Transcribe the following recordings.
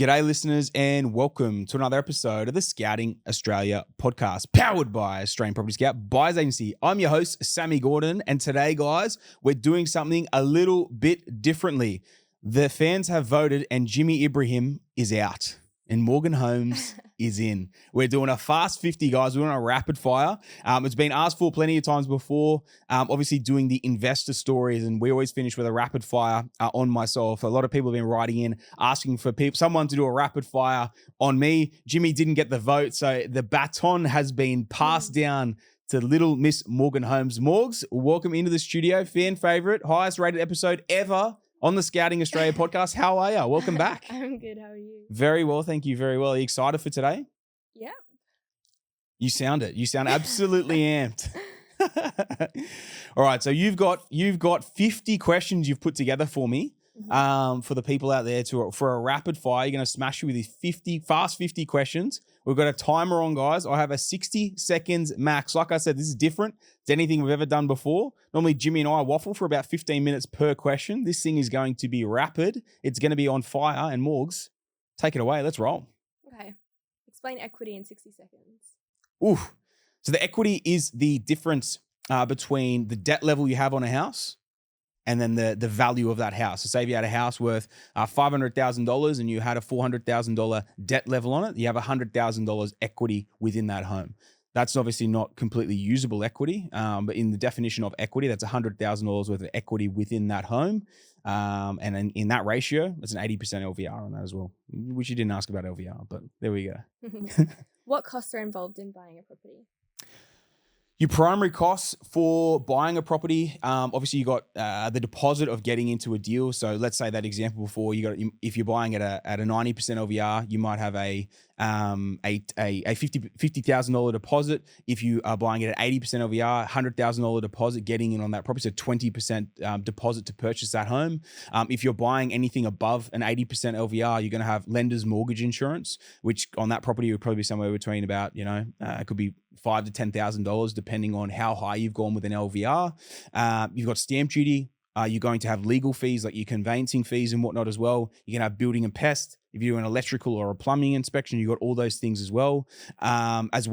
G'day listeners and welcome to another episode of the Scouting Australia podcast powered by Australian Property Scout Buyers Agency. I'm your host, Sammy Gordon, and today, guys, we're doing something a little bit differently. The fans have voted and Jimmy Ibrahim is out and Morgan Holmes is in. We're doing a fast 50, guys. We're doing a rapid fire. It's been asked for plenty of times before, obviously doing the investor stories, and we always finish with a rapid fire on myself. A lot of people have been writing in, asking for someone to do a rapid fire on me. Jimmy didn't get the vote, so the baton has been passed down to little Miss Morgan Holmes. Morgs, welcome into the studio. Fan favorite, highest rated episode ever on the Scouting Australia podcast. How are you? Welcome back. I'm good. How are you? Very well. Thank you. Very well. Are you excited for today? Yeah. You sound it. You sound absolutely amped. All right. So you've got 50 questions you've put together for me. For the people out there for a rapid fire. You're going to smash you with these 50 questions. We've got a timer on, guys. I have a 60 seconds max. Like I said, this is different to anything we've ever done before. Normally, Jimmy and I waffle for about 15 minutes per question. This thing is going to be rapid. It's going to be on fire. And Morgs, take it away. Let's roll. Okay. Explain equity in 60 seconds. Oof. So the equity is the difference between the debt level you have on a house and then the value of that house. So say if you had a house worth $500,000 and you had a $400,000 debt level on it, you have $100,000 equity within that home. That's obviously not completely usable equity, but in the definition of equity, that's $100,000 worth of equity within that home. And in that ratio, it's an 80% LVR on that as well, which you didn't ask about LVR, but there we go. What costs are involved in buying a property? Your primary costs for buying a property, obviously you got the deposit of getting into a deal. So let's say that example before, if you're buying at a 90% LVR, you might have a $50,000 deposit. If you are buying it at 80% LVR, $100,000 deposit getting in on that property, so 20% deposit to purchase that home. If you're buying anything above an 80% LVR, you're going to have lender's mortgage insurance, which on that property would probably be somewhere between about, it could be $5,000 to $10,000 depending on how high you've gone with an LVR. You've got stamp duty. You're going to have legal fees like your conveyancing fees and whatnot as well. You can have building and pest. If you do an electrical or a plumbing inspection, you've got all those things as well as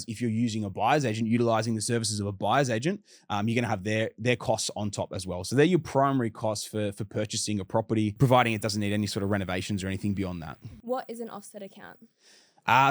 if you're using a buyer's agent, utilizing the services of a buyer's agent, you're going to have their costs on top as well. So they're your primary costs for purchasing a property, providing it doesn't need any sort of renovations or anything beyond that. What is an offset account?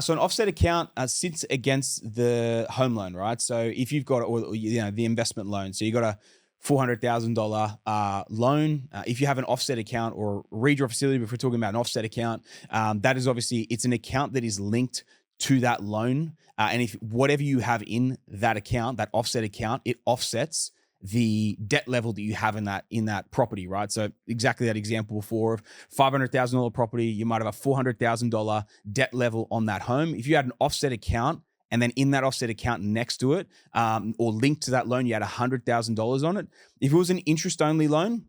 So an offset account sits against the home loan, right? So if you've got, the investment loan, so you got a $400,000 loan. If you have an offset account or redraw facility, but if we're talking about an offset account, that is obviously, it's an account that is linked to that loan. And if whatever you have in that account, that offset account, it offsets the debt level that you have in that property, right? So exactly that example before of $500,000 property, you might have a $400,000 debt level on that home. If you had an offset account and then in that offset account next to it, or linked to that loan, you had $100,000 on it. If it was an interest-only loan,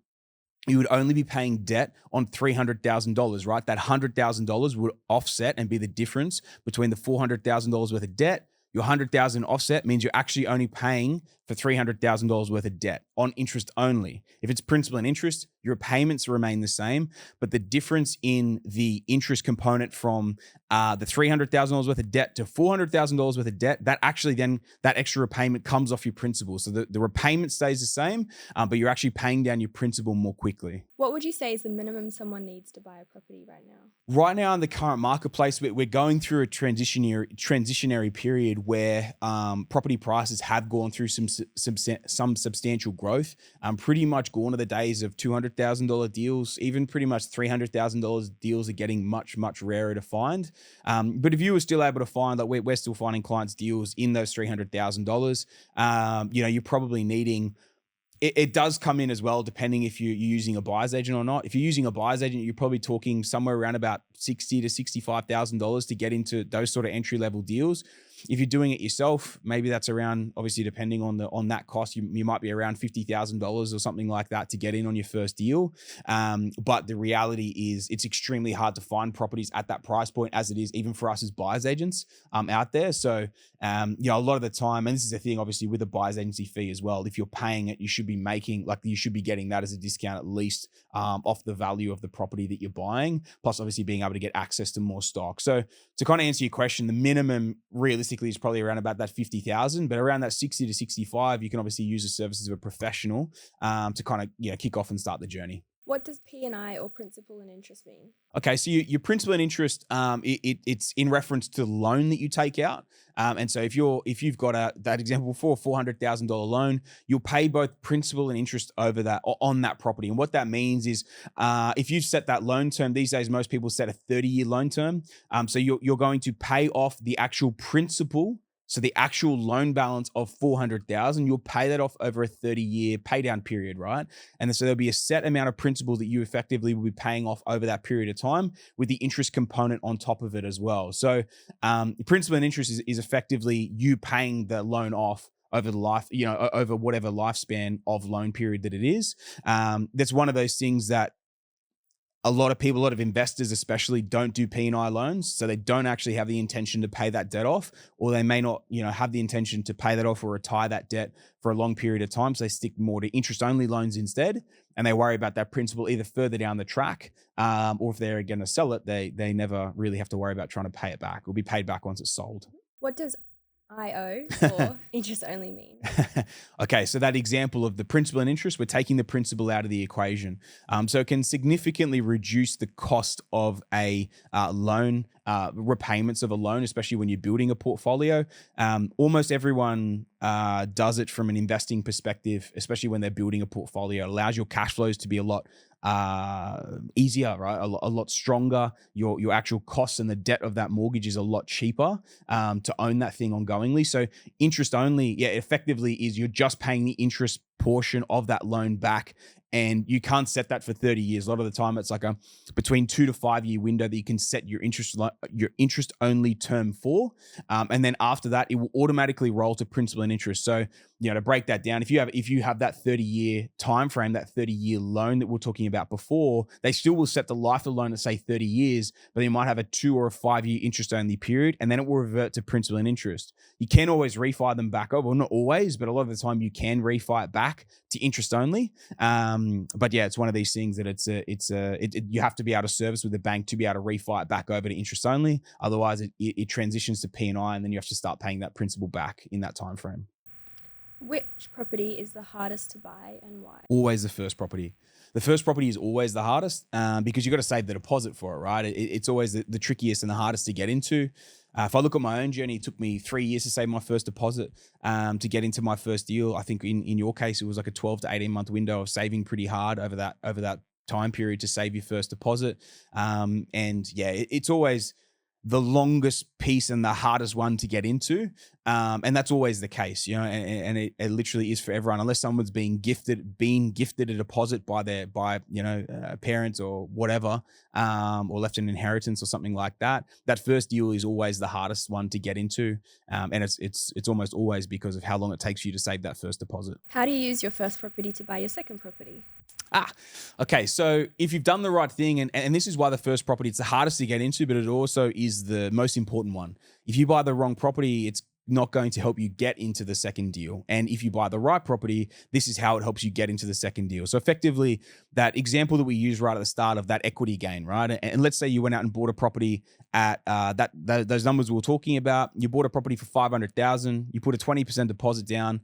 you would only be paying debt on $300,000, right? That $100,000 would offset and be the difference between the $400,000 worth of debt. Your $100,000 offset means you're actually only paying for $300,000 worth of debt on interest only. If it's principal and interest, your payments remain the same, but the difference in the interest component from the $300,000 worth of debt to $400,000 worth of debt, that actually then, that extra repayment comes off your principal. So the repayment stays the same, but you're actually paying down your principal more quickly. What would you say is the minimum someone needs to buy a property right now? Right now in the current marketplace, we're going through a transitionary period where property prices have gone through some substantial growth. Pretty much gone to the days of $200,000 deals. Even pretty much $300,000 deals are getting much rarer to find. But if you were still able to find, like we're still finding clients deals in those $300,000, you're probably needing. It does come in as well, depending if you're using a buyer's agent or not. If you're using a buyer's agent, you're probably talking somewhere around about $60,000 to $65,000 to get into those sort of entry level deals. if you're doing it yourself, maybe that's around, obviously depending on that cost, you might be around $50,000 or something like that to get in on your first deal. But the reality is it's extremely hard to find properties at that price point, as it is even for us as buyers agents out there. So a lot of the time, and this is the thing, obviously with a buyer's agency fee as well, if you're paying it, you should be getting that as a discount at least off the value of the property that you're buying, plus obviously being able to get access to more stock. So to kind of answer your question, the minimum realistically is probably around about that 50,000, but around that 60 to 65, you can obviously use the services of a professional to kind of kick off and start the journey. What does P&I or principal and interest mean? Okay, so your principal and interest, it's in reference to the loan that you take out. And so if you've got that example before, a $400,000 loan, you'll pay both principal and interest over that on that property. And what that means is, if you set that loan term, these days most people set a 30-year loan term. So you're going to pay off the actual principal. So the actual loan balance of $400,000, you'll pay that off over a 30-year pay down period, right? And so there'll be a set amount of principal that you effectively will be paying off over that period of time, with the interest component on top of it as well. So principal and interest is effectively you paying the loan off over the life, over whatever lifespan of loan period that it is. That's one of those things that a lot of investors especially don't do P&I loans. So they don't actually have the intention to pay that debt off, or they may not, have the intention to pay that off or retire that debt for a long period of time. So they stick more to interest only loans instead. And they worry about that principal either further down the track, or if they're going to sell it, they never really have to worry about trying to pay it back. It'll be paid back once it's sold. What does IO or interest only mean? Okay, so that example of the principal and interest, we're taking the principal out of the equation. So it can significantly reduce the cost of a loan, repayments of a loan, especially when you're building a portfolio. Almost everyone does it from an investing perspective, especially when they're building a portfolio. It allows your cash flows to be a lot easier, right? A lot stronger. Your actual costs and the debt of that mortgage is a lot cheaper to own that thing ongoingly. So interest only, effectively is you're just paying the interest portion of that loan back, and you can't set that for 30 years. A lot of the time it's like a between 2 to 5 year window that you can set your interest only term for. And then after that, it will automatically roll to principal and interest. So, to break that down, if you have that 30-year time frame, that 30-year loan that we're talking about before, they still will set the life of the loan at say 30 years, but they might have a 2 or a 5 year interest only period, and then it will revert to principal and interest. You can always refi them back over, well, not always, but a lot of the time you can refi it back to interest only. But it's one of these things that you have to be able to service with the bank to be able to refi it back over to interest only. Otherwise, it transitions to P&I, and then you have to start paying that principal back in that time frame. Which property is the hardest to buy and why? Always the first property. The first property is always the hardest because you've got to save the deposit for it, right? It's always the trickiest and the hardest to get into. If I look at my own journey, it took me 3 years to save my first deposit to get into my first deal. I think in your case, it was like a 12 to 18 month window of saving pretty hard over that time period to save your first deposit. It's always the longest piece and the hardest one to get into. And that's always the case, and it literally is for everyone, unless someone's being gifted a deposit by parents or whatever, or left an inheritance or something like that. That first deal is always the hardest one to get into. And it's almost always because of how long it takes you to save that first deposit. How do you use your first property to buy your second property? Okay. So if you've done the right thing, and this is why the first property, it's the hardest to get into, but it also is the most important one. If you buy the wrong property, it's not going to help you get into the second deal. And if you buy the right property, this is how it helps you get into the second deal. So effectively, that example that we used right at the start of that equity gain, right? And let's say you went out and bought a property at those numbers we were talking about. You bought a property for $500,000. You put a 20% deposit down.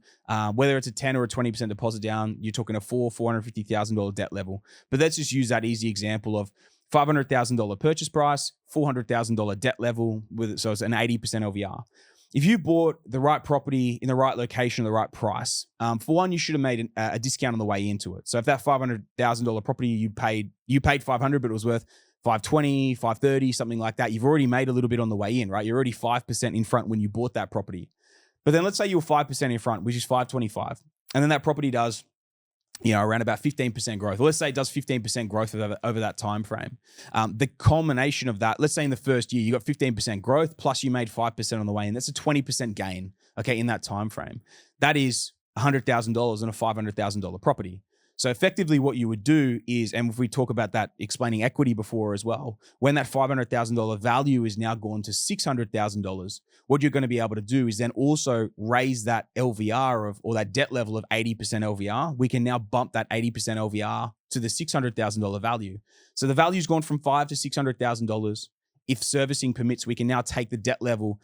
Whether it's a 10 or a 20% deposit down, you're talking a $450,000 debt level. But let's just use that easy example of $500,000 purchase price, $400,000 debt level so it's an 80% LVR. If you bought the right property in the right location, the right price, for one, you should have made a discount on the way into it. So if that $500,000 property you paid $500, but it was worth $520, $530, something like that, you've already made a little bit on the way in, right? You're already 5% in front when you bought that property. But then let's say you were 5% in front, which is $525, and then that property does around about 15% growth. Or let's say it does 15% growth over that time frame. The culmination of that, let's say in the first year, you got 15% growth, plus you made 5% on the way in. That's a 20% gain, okay, in that time frame. That is $100,000 on a $500,000 property. So effectively what you would do is, and if we talk about that, explaining equity before as well, when that $500,000 value is now gone to $600,000, what you're going to be able to do is then also raise that LVR or that debt level of 80% LVR. We can now bump that 80% LVR to the $600,000 value. So the value's gone from $500,000 to $600,000. If servicing permits, we can now take the debt level,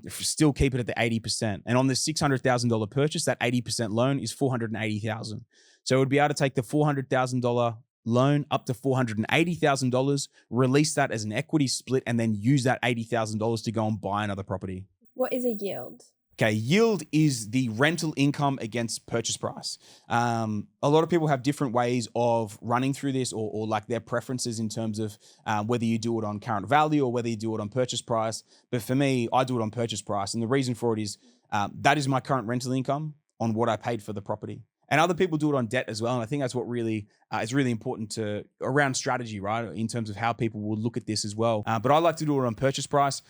still keep it at the 80%. And on the $600,000 purchase, that 80% loan is $480,000. So it would be able to take the $400,000 loan up to $480,000, release that as an equity split, and then use that $80,000 to go and buy another property. What is a yield? Okay, yield is the rental income against purchase price. A lot of people have different ways of running through this or like their preferences in terms of whether you do it on current value or whether you do it on purchase price. But for me, I do it on purchase price. And the reason for it is that is my current rental income on what I paid for the property. And other people do it on debt as well. And I think that's what really is really important around strategy, right? In terms of how people will look at this as well. But I like to do it on purchase price.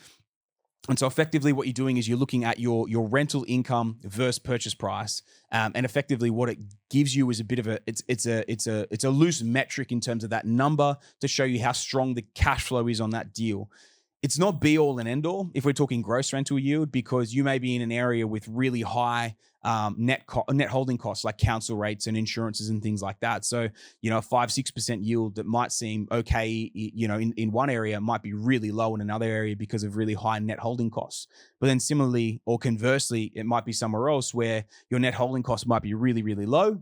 And so effectively what you're doing is you're looking at your rental income versus purchase price. And effectively what it gives you is a bit of it's a loose metric in terms of that number to show you how strong the cash flow is on that deal. It's not be all and end all if we're talking gross rental yield, because you may be in an area with really high net holding costs like council rates and insurances and things like that. So, 5-6% yield that might seem okay, in one area might be really low in another area because of really high net holding costs. But then similarly, or conversely, it might be somewhere else where your net holding costs might be really, really low.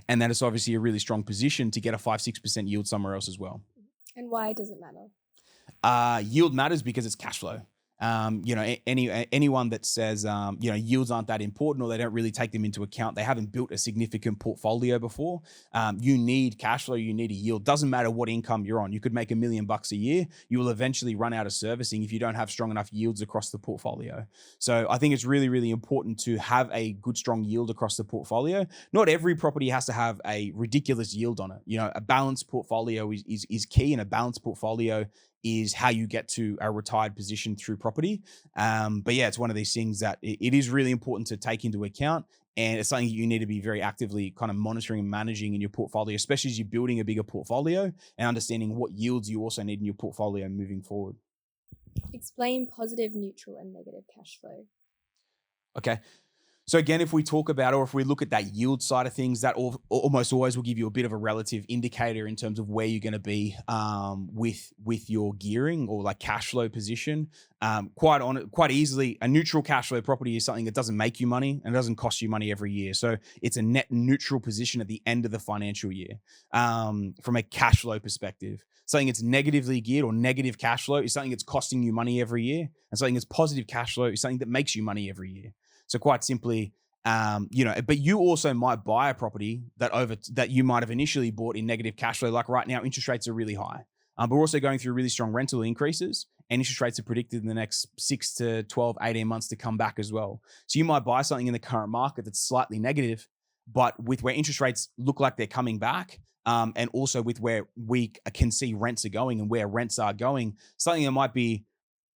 And then it's obviously a really strong position to get a 5-6% yield somewhere else as well. And why does it matter? Yield matters because it's cash flow. Anyone that says, yields aren't that important or they don't really take them into account, they haven't built a significant portfolio before. You need cash flow, you need a yield. Doesn't matter what income you're on. You could make $1 million a year. You will eventually run out of servicing if you don't have strong enough yields across the portfolio. So I think it's really, really important to have a good, strong yield across the portfolio. Not every property has to have a ridiculous yield on it. A balanced portfolio is key, and a balanced portfolio is how you get to a retired position through property. But yeah, it's one of these things that it is really important to take into account. And it's something you need to be very actively kind of monitoring and managing in your portfolio, especially as you're building a bigger portfolio and understanding what yields you also need in your portfolio moving forward. Explain positive, neutral, and negative cash flow. Okay. So again, if we talk about, or if we look at that yield side of things, that almost always will give you a bit of a relative indicator in terms of where you're going to be with your gearing or like cash flow position. Quite easily, a neutral cash flow property is something that doesn't make you money and doesn't cost you money every year. So it's a net neutral position at the end of the financial year from a cash flow perspective. Something that's negatively geared or negative cash flow is something that's costing you money every year, and something that's positive cash flow is something that makes you money every year. So quite simply, but you also might buy a property that you might have initially bought in negative cash flow. Like right now, interest rates are really high, but we're also going through really strong rental increases, and interest rates are predicted in the next 6 to 12, 18 months to come back as well. So you might buy something in the current market that's slightly negative, but with where interest rates look like they're coming back, and also with where we can see rents are going and where rents are going, something that might be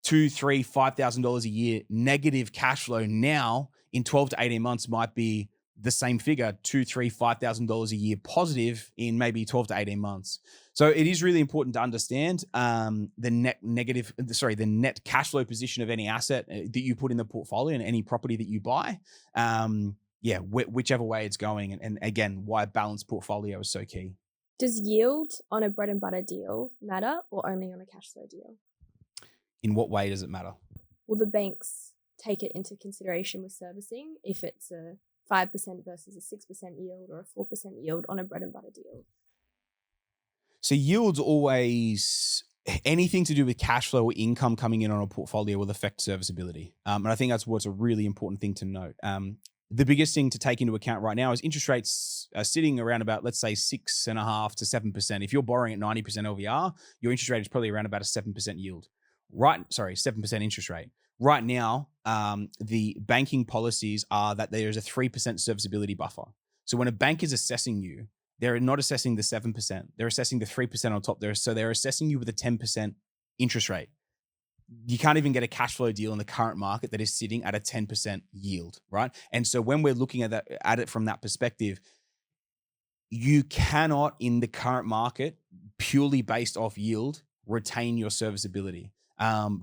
$2,000, $3,000, $5,000 a year negative cash flow now in 12 to 18 months might be the same figure, $2,000, $3,000, $5,000 a year positive in maybe 12 to 18 months. So it is really important to understand the net cash flow position of any asset that you put in the portfolio and any property that you buy. Whichever way it's going. And again, why a balanced portfolio is so key. Does yield on a bread and butter deal matter or only on a cash flow deal? In what way does it matter? Will the banks take it into consideration with servicing if it's a 5% versus a 6% yield or a 4% yield on a bread and butter deal? So yield's always anything to do with cash flow or income coming in on a portfolio will affect serviceability. And I think that's what's a really important thing to note. The biggest thing to take into account right now is interest rates are sitting around about, let's say, 6.5% to 7%. If you're borrowing at 90% LVR, your interest rate is probably around about a 7% yield. 7% interest rate. Right now, the banking policies are that there is a 3% serviceability buffer. So when a bank is assessing you, they're not assessing the 7%. They're assessing the 3% on top there. So they're assessing you with a 10% interest rate. You can't even get a cash flow deal in the current market that is sitting at a 10% yield, right? And so when we're looking at it from that perspective, you cannot in the current market, purely based off yield, retain your serviceability.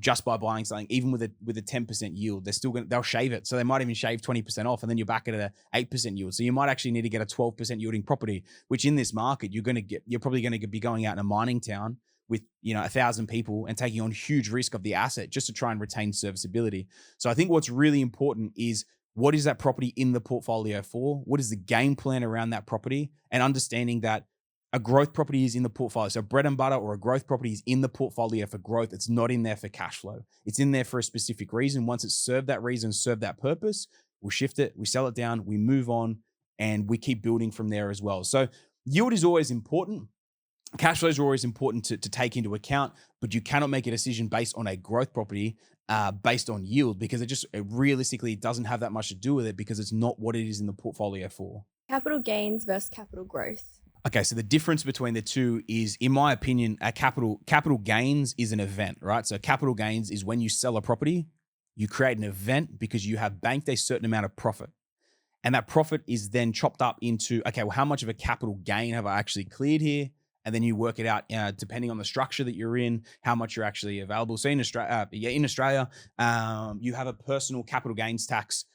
Just by buying something, even with a 10% yield, they'll shave it. So they might even shave 20% off, and then you're back at a 8% yield. So you might actually need to get a 12% yielding property, which in this market, you're probably going to be going out in a mining town with 1,000 people and taking on huge risk of the asset just to try and retain serviceability. So I think what's really important is, what is that property in the portfolio for? What is the game plan around that property? And understanding that a growth property is in the portfolio. So bread and butter or a growth property is in the portfolio for growth. It's not in there for cash flow. It's in there for a specific reason. Once it's served that reason, served that purpose, we'll shift it, we sell it down, we move on, and we keep building from there as well. So yield is always important. Cash flows are always important to take into account, but you cannot make a decision based on a growth property based on yield, because it realistically doesn't have that much to do with it, because it's not what it is in the portfolio for. Capital gains versus capital growth. Okay, so the difference between the two is, in my opinion, capital gains is an event, right? So capital gains is when you sell a property, you create an event because you have banked a certain amount of profit. And that profit is then chopped up into, okay, well, how much of a capital gain have I actually cleared here? And then you work it out depending on the structure that you're in, how much you're actually available. So in Australia, you have a personal capital gains tax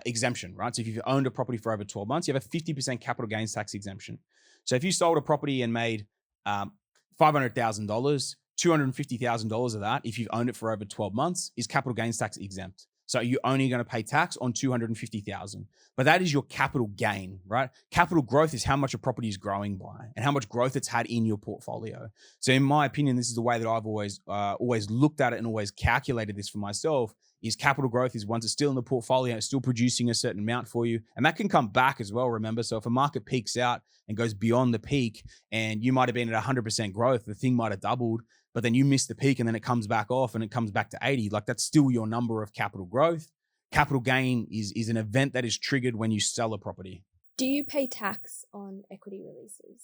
exemption, right? So if you've owned a property for over 12 months, you have a 50% capital gains tax exemption. So if you sold a property and made $500,000, $250,000 of that, if you've owned it for over 12 months, is capital gains tax exempt. So you're only going to pay tax on $250,000, but that is your capital gain, right? Capital growth is how much a property is growing by and how much growth it's had in your portfolio. So in my opinion, this is the way that I've always looked at it and always calculated this for myself. Is capital growth is once it's still in the portfolio, it's still producing a certain amount for you, and that can come back as well. Remember, so if a market peaks out and goes beyond the peak, and you might have been at 100% growth, the thing might have doubled, but then you miss the peak and then it comes back off and it comes back to 80, like that's still your number of capital growth. Capital gain is an event that is triggered when you sell a property. Do you pay tax on equity releases?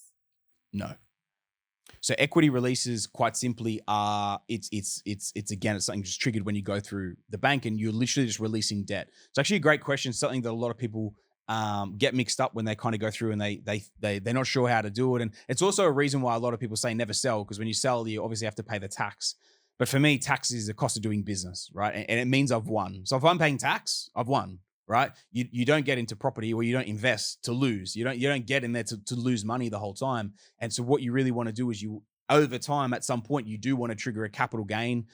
No. So equity releases, quite simply, are it's something just triggered when you go through the bank and you're literally just releasing debt. It's actually a great question, something that a lot of people get mixed up when they kind of go through and they're not sure how to do it. And it's also a reason why a lot of people say never sell, because when you sell, you obviously have to pay the tax. But for me, tax is the cost of doing business, right? And it means I've won. So if I'm paying tax, I've won, right? You don't get into property, or you don't invest to lose. You don't get in there to lose money the whole time. And so what you really want to do is over time, at some point, you do want to trigger a capital gain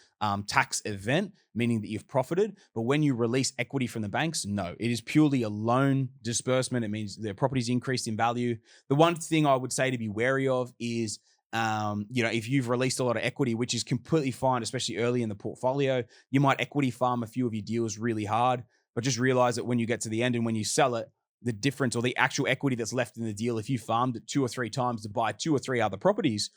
tax event, meaning that you've profited. But when you release equity from the banks, no, it is purely a loan disbursement. It means the property's increased in value. The one thing I would say to be wary of is, if you've released a lot of equity, which is completely fine, especially early in the portfolio, you might equity farm a few of your deals really hard, but just realize that when you get to the end and when you sell it, the difference or the actual equity that's left in the deal, if you farmed it 2 or 3 times to buy 2 or 3 other properties,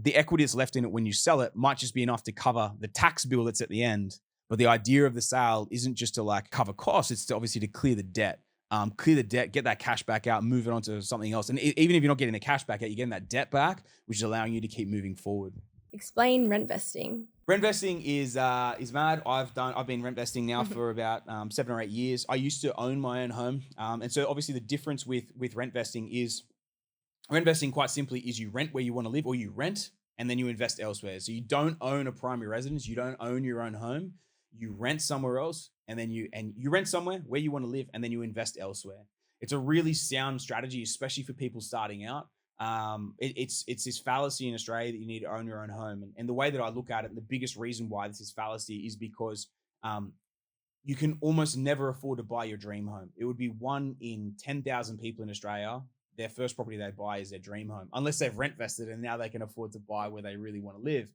the equity that's left in it when you sell it might just be enough to cover the tax bill that's at the end. But the idea of the sale isn't just to cover costs. It's obviously to clear the debt. Get that cash back out, move it on to something else. And even if you're not getting the cash back out, you're getting that debt back, which is allowing you to keep moving forward. Explain rent vesting. Rent vesting is mad. I've been rent vesting now for about 7 or 8 years. I used to own my own home. And so obviously the difference with rent vesting is, rent vesting quite simply is you rent where you want to live, or you rent and then you invest elsewhere. So you don't own a primary residence. You don't own your own home. You rent somewhere else, and then you rent somewhere where you want to live, and then you invest elsewhere. It's a really sound strategy, especially for people starting out. It's this fallacy in Australia that you need to own your own home. And the way that I look at it, the biggest reason why this is fallacy is because you can almost never afford to buy your dream home. It would be 1 in 10,000 people in Australia, their first property they buy is their dream home, unless they've rent vested and now they can afford to buy where they really want to live,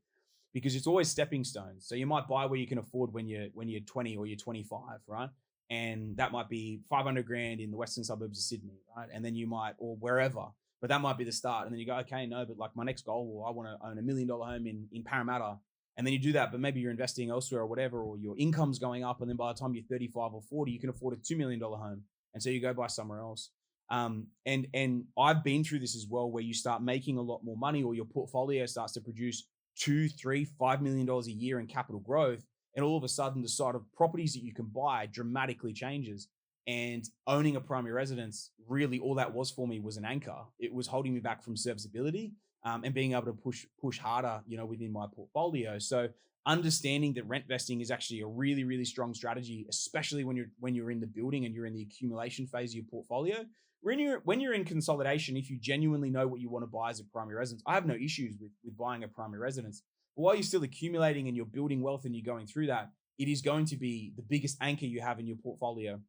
because it's always stepping stones. So you might buy where you can afford when you're 20 or you're 25, right? And that might be 500 grand in the western suburbs of Sydney, right? And then you might, or wherever, but that might be the start. And then you go, okay, no, but my next goal, well, I want to own $1 million home in Parramatta. And then you do that, but maybe you're investing elsewhere or whatever, or your income's going up. And then by the time you're 35 or 40, you can afford a $2 million home. And so you go buy somewhere else. And I've been through this as well, where you start making a lot more money, or your portfolio starts to produce 2, 3, $5 million a year in capital growth. And all of a sudden, the sort of properties that you can buy dramatically changes. And owning a primary residence, really all that was for me was an anchor. It was holding me back from serviceability, and being able to push harder, within my portfolio. So understanding that rent vesting is actually a really, really strong strategy, especially when you're in the building and you're in the accumulation phase of your portfolio. When you're in consolidation, if you genuinely know what you want to buy as a primary residence, I have no issues with buying a primary residence. But while you're still accumulating and you're building wealth and you're going through that, it is going to be the biggest anchor you have in your portfolio,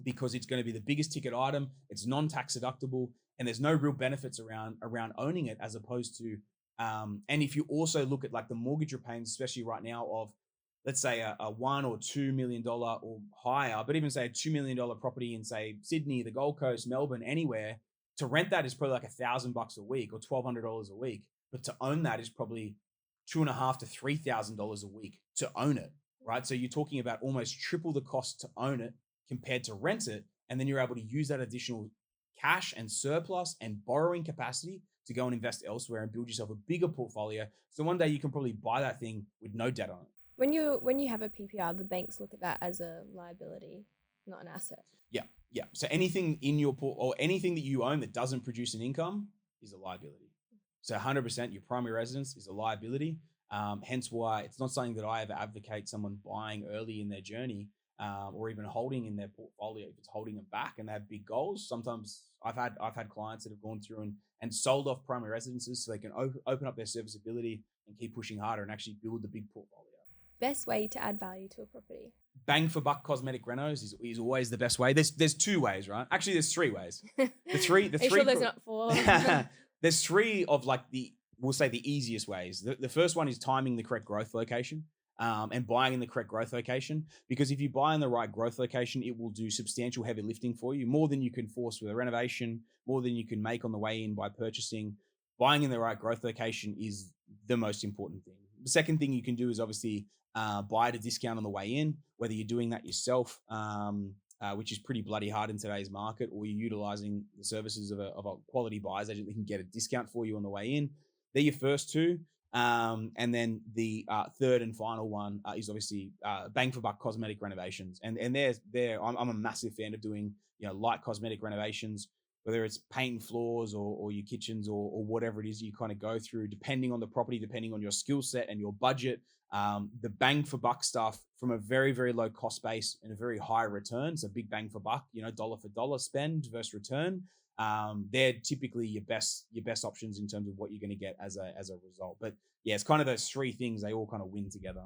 because it's going to be the biggest ticket item. It's non-tax deductible, and there's no real benefits around owning it, as opposed to, and if you also look at like the mortgage repayments, especially right now, of let's say a $1 or $2 million or higher, but even say a $2 million property in, say, Sydney, the Gold Coast, Melbourne, anywhere, to rent that is probably like $1,000 a week or $1,200 a week. But to own that is probably $2,500 to $3,000 a week to own it, right? So you're talking about almost triple the cost to own it compared to rent it. And then you're able to use that additional cash and surplus and borrowing capacity to go and invest elsewhere and build yourself a bigger portfolio. So one day you can probably buy that thing with no debt on it. When you have a PPR, the banks look at that as a liability, not an asset. Yeah, yeah. So anything in your or anything that you own that doesn't produce an income is a liability. So 100% your primary residence is a liability. Hence why it's not something that I ever advocate someone buying early in their journey, or even holding in their portfolio if it's holding them back and they have big goals. Sometimes I've had clients that have gone through and sold off primary residences so they can open up their serviceability and keep pushing harder and actually build the big portfolio. Best way to add value to a property? Bang for buck cosmetic renos is always the best way. There's two ways, right? Actually, there's three ways. The three. Are you sure there's not four? There's three of like we'll say the easiest ways. The first one is timing the correct growth location, and buying in the correct growth location. Because if you buy in the right growth location, it will do substantial heavy lifting for you, more than you can force with a renovation, more than you can make on the way in by purchasing. Buying in the right growth location is the most important thing. The second thing you can do is obviously buy at a discount on the way in, whether you're doing that yourself, which is pretty bloody hard in today's market, or you're utilizing the services of a quality buyer's agent that can get a discount for you on the way in. They're your first two. And then the third and final one is obviously bang for buck cosmetic renovations. And I'm a massive fan of doing light cosmetic renovations, whether it's painting floors or your kitchens or whatever it is you kind of go through, depending on the property, depending on your skill set and your budget. The bang for buck stuff from a very, very low cost base and a very high return. So big bang for buck, dollar for dollar spend versus return. They're typically your best options in terms of what you're going to get as a result. But yeah, it's kind of those three things. They all kind of win together.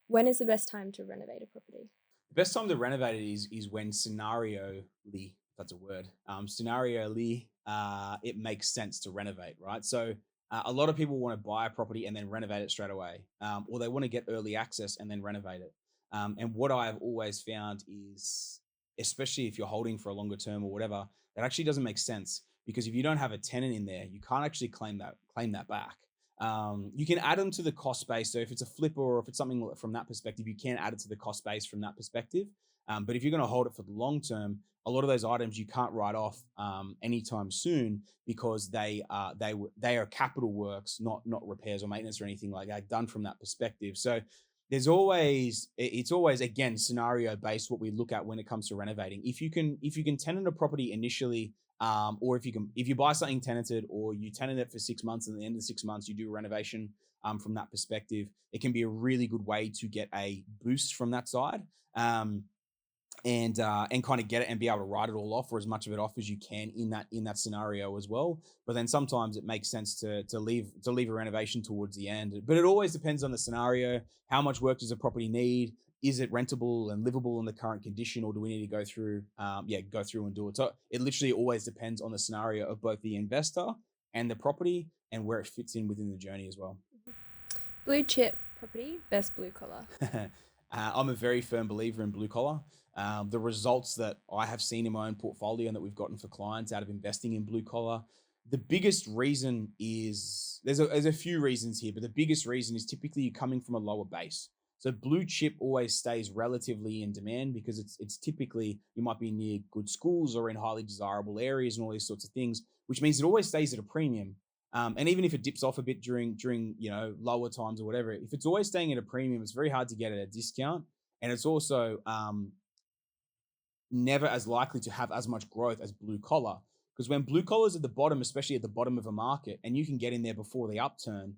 When is the best time to renovate a property? The best time to renovate it is when scenarially, that's a word, scenarially, it makes sense to renovate, right? So a lot of people want to buy a property and then renovate it straight away, or they want to get early access and then renovate it. And what I've always found is, especially if you're holding for a longer term or whatever, that actually doesn't make sense, because if you don't have a tenant in there, you can't actually claim that back. You can add them to the cost base. So if it's a flipper or if it's something from that perspective, you can add it to the cost base from that perspective. But if you're going to hold it for the long term, a lot of those items you can't write off anytime soon, because they are capital works, not repairs or maintenance or anything like that, done from that perspective. So it's always again scenario based what we look at when it comes to renovating. If you can tenant a property initially, or if you buy something tenanted, or you tenant it for 6 months and at the end of the 6 months you do a renovation, from that perspective, it can be a really good way to get a boost from that side. And kind of get it and be able to write it all off, or as much of it off as you can in that scenario as well. But then sometimes it makes sense to leave a renovation towards the end. But it always depends on the scenario. How much work does a property need? Is it rentable and livable in the current condition, or do we need to go through and do it? So it literally always depends on the scenario of both the investor and the property and where it fits in within the journey as well. Blue chip property, best blue collar. I'm a very firm believer in blue collar. The results that I have seen in my own portfolio and that we've gotten for clients out of investing in blue collar, the biggest reason is there's a few reasons here, but the biggest reason is typically you're coming from a lower base. So blue chip always stays relatively in demand because it's typically you might be near good schools or in highly desirable areas and all these sorts of things, which means it always stays at a premium. And even if it dips off a bit during lower times or whatever, if it's always staying at a premium, it's very hard to get at a discount, and it's also never as likely to have as much growth as blue collar. Because when blue collar is at the bottom, especially at the bottom of a market, and you can get in there before the upturn,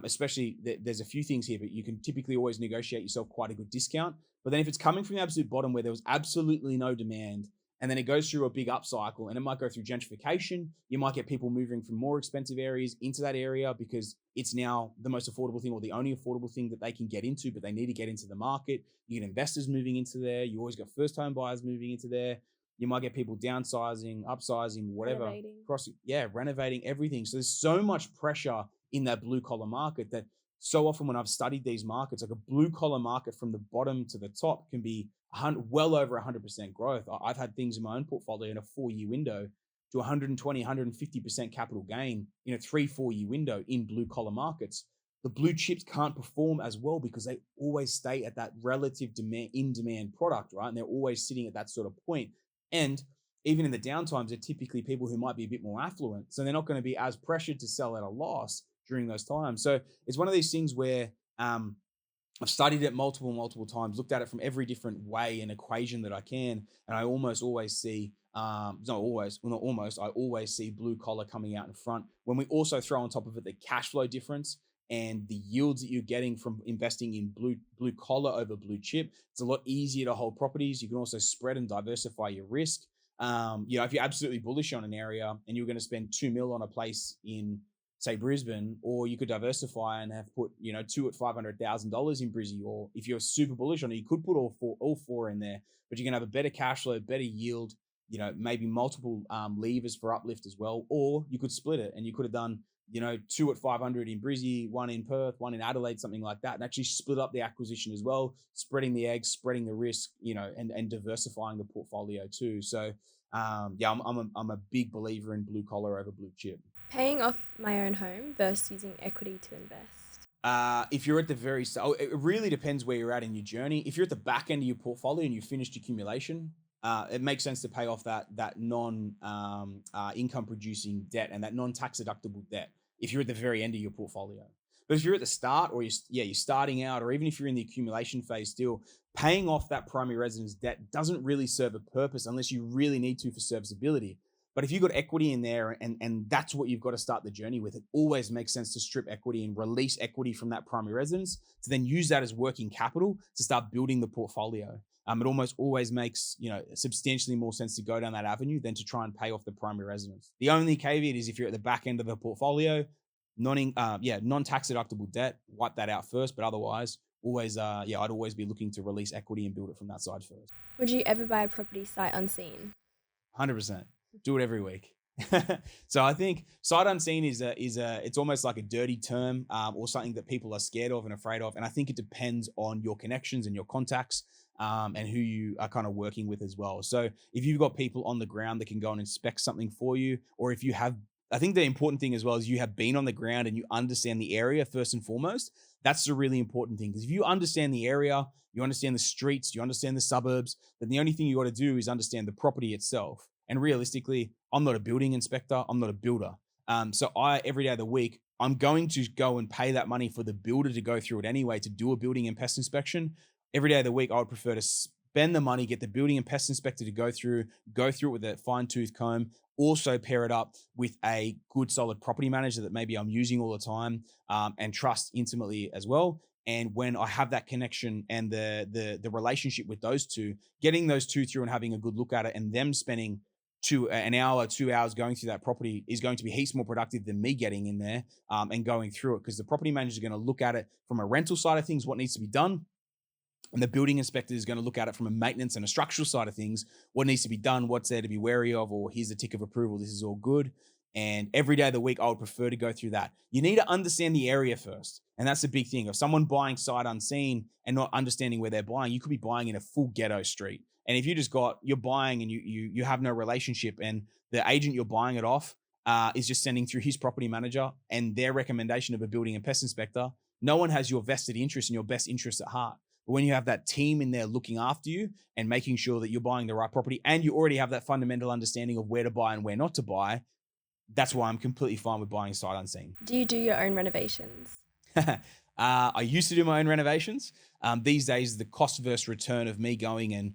especially there's a few things here, but you can typically always negotiate yourself quite a good discount. But then if it's coming from the absolute bottom where there was absolutely no demand, and then it goes through a big upcycle, and it might go through gentrification. You might get people moving from more expensive areas into that area because it's now the most affordable thing or the only affordable thing that they can get into, but they need to get into the market. You get investors moving into there. You always got first home buyers moving into there. You might get people downsizing, upsizing, whatever. Renovating. Renovating everything. So there's so much pressure in that blue collar market that so often when I've studied these markets, like a blue collar market from the bottom to the top can be well over 100% growth. I've had things in my own portfolio in a 4-year window to 120, 150% capital gain in a 3-4 year window in blue collar markets. The blue chips can't perform as well because they always stay at that relative demand, in demand product, right? And they're always sitting at that sort of point. And even in the downtimes, they're typically people who might be a bit more affluent. So they're not going to be as pressured to sell at a loss during those times. So it's one of these things where I've studied it multiple times, looked at it from every different way and equation that I can. And I almost always see, I always see blue collar coming out in front. When we also throw on top of it the cash flow difference and the yields that you're getting from investing in blue collar over blue chip, it's a lot easier to hold properties. You can also spread and diversify your risk. If you're absolutely bullish on an area and you're going to spend 2 mil on a place in, say, Brisbane, or you could diversify and have put, 2 at $500,000 in Brizzy, or if you're super bullish on it, you could put all four in there, but you can have a better cash flow, better yield, maybe multiple levers for uplift as well, or you could split it and you could have done, 2 at 500 in Brizzy, 1 in Perth, 1 in Adelaide, something like that, and actually split up the acquisition as well, spreading the eggs, spreading the risk, and diversifying the portfolio too. So I'm a big believer in blue collar over blue chip. Paying off my own home versus using equity to invest. If you're at the very start, it really depends where you're at in your journey. If you're at the back end of your portfolio and you finished accumulation, it makes sense to pay off that non income producing debt and that non-tax deductible debt if you're at the very end of your portfolio. But if you're at the start, or you're starting out, or even if you're in the accumulation phase still, paying off that primary residence debt doesn't really serve a purpose unless you really need to for serviceability. But if you've got equity in there and that's what you've got to start the journey with, it always makes sense to strip equity and release equity from that primary residence to then use that as working capital to start building the portfolio. It almost always makes, substantially more sense to go down that avenue than to try and pay off the primary residence. The only caveat is if you're at the back end of the portfolio, non-tax deductible debt, wipe that out first. But otherwise, I'd always be looking to release equity and build it from that side first. Would you ever buy a property sight unseen? 100%. Do it every week. So I think sight unseen is it's almost like a dirty term or something that people are scared of and afraid of. And I think it depends on your connections and your contacts and who you are kind of working with as well. So if you've got people on the ground that can go and inspect something for you, or if you have, I think the important thing as well is you have been on the ground and you understand the area first and foremost. That's the really important thing, because if you understand the area, you understand the streets, you understand the suburbs, then the only thing you got to do is understand the property itself. And realistically, I'm not a building inspector. I'm not a builder. So every day of the week, I'm going to go and pay that money for the builder to go through it anyway, to do a building and pest inspection. Every day of the week, I would prefer to spend the money, get the building and pest inspector to go through it with a fine tooth comb, also pair it up with a good solid property manager that maybe I'm using all the time and trust intimately as well. And when I have that connection and the relationship with those two, getting those two through and having a good look at it, and them spending 2 hours going through that property is going to be heaps more productive than me getting in there and going through it, because the property manager is going to look at it from a rental side of things, what needs to be done. And the building inspector is going to look at it from a maintenance and a structural side of things, what needs to be done, what's there to be wary of, or here's the tick of approval, this is all good. And every day of the week, I would prefer to go through that. You need to understand the area first. And that's the big thing. If someone buying sight unseen and not understanding where they're buying, you could be buying in a full ghetto street. And if you're buying and you have no relationship, and the agent you're buying it off is just sending through his property manager and their recommendation of a building and pest inspector, no one has your vested interest and your best interest at heart. But when you have that team in there looking after you and making sure that you're buying the right property, and you already have that fundamental understanding of where to buy and where not to buy, that's why I'm completely fine with buying sight unseen. Do you do your own renovations? I used to do my own renovations. These days, the cost versus return of me going and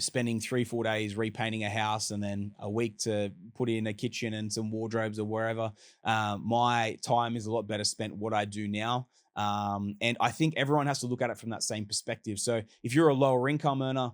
spending 3-4 days repainting a house and then a week to put in a kitchen and some wardrobes or wherever, my time is a lot better spent what I do now. And I think everyone has to look at it from that same perspective. So if you're a lower income earner,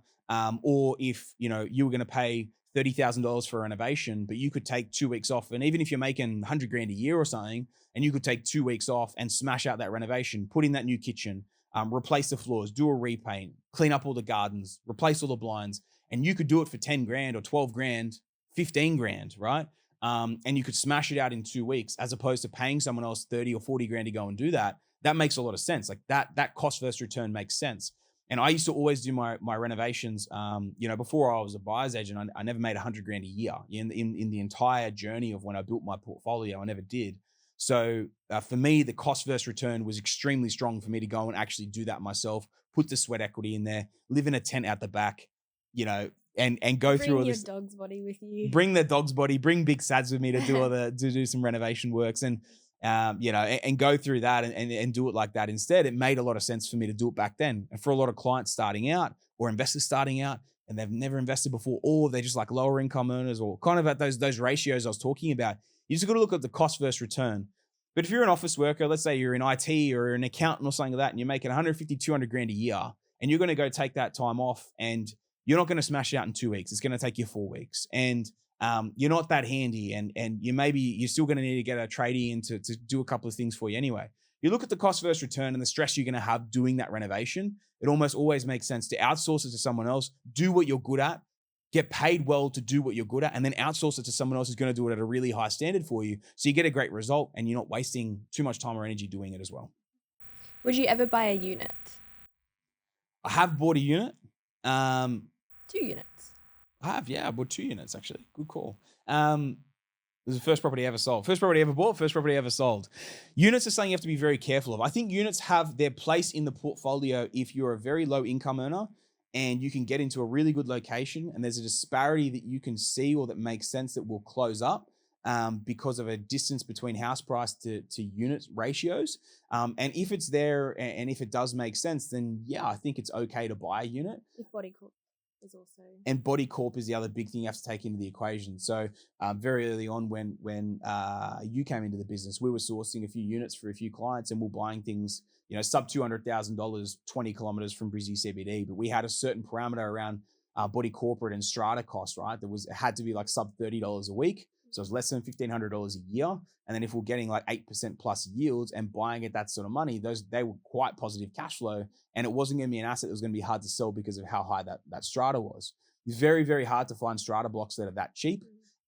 or if you were going to pay $30,000 for a renovation, but you could take 2 weeks off, and even if you're making 100 grand a year or something, and you could take 2 weeks off and smash out that renovation, put in that new kitchen, replace the floors, do a repaint, clean up all the gardens, replace all the blinds, and you could do it for 10 grand or 12 grand, 15 grand, right? And you could smash it out in 2 weeks, as opposed to paying someone else 30 or 40 grand to go and do that. That makes a lot of sense. Like that cost versus return makes sense. And I used to always do my renovations. Before I was a buyer's agent, I never made 100 grand a year in the entire journey of when I built my portfolio. I never did. So for me, the cost versus return was extremely strong for me to go and actually do that myself, put the sweat equity in there, live in a tent out the back, and go through all this. Bring your dog's body with you. Bring the dog's body. Bring Big Sads with me to do some renovation works and go through that and do it like that. Instead, it made a lot of sense for me to do it back then. And for a lot of clients starting out or investors starting out and they've never invested before, or they're just like lower income earners, or kind of at those ratios I was talking about, you just got to look at the cost versus return. But if you're an office worker, let's say you're in IT or an accountant or something like that, and you're making 150, 200 grand a year, and you're going to go take that time off, and you're not going to smash it out in 2 weeks. It's going to take you 4 weeks. And you're not that handy, and you're still going to need to get a tradie in to do a couple of things for you anyway. You look at the cost versus return and the stress you're going to have doing that renovation. It almost always makes sense to outsource it to someone else, do what you're good at, get paid well to do what you're good at, and then outsource it to someone else who's going to do it at a really high standard for you. So you get a great result and you're not wasting too much time or energy doing it as well. Would you ever buy a unit? I have bought a unit. 2 units. I have, yeah. I bought 2 units, actually. Good call. It was the first property I ever sold. First property I ever bought, first property I ever sold. Units are something you have to be very careful of. I think units have their place in the portfolio if you're a very low income earner and you can get into a really good location and there's a disparity that you can see or that makes sense that will close up because of a distance between house price to unit ratios. And if it's there and if it does make sense, then yeah, I think it's okay to buy a unit. If body corp is also. And body corp is the other big thing you have to take into the equation. So very early on when you came into the business, we were sourcing a few units for a few clients and we're buying things, sub $200,000, 20 kilometers from Brizzy CBD. But we had a certain parameter around body corporate and strata cost, right? It had to be like sub $30 a week. So it's less than $1,500 a year. And then if we're getting like 8% plus yields and buying at that sort of money, they were quite positive cash flow. And it wasn't going to be an asset that was going to be hard to sell because of how high that strata was. It's very, very hard to find strata blocks that are that cheap.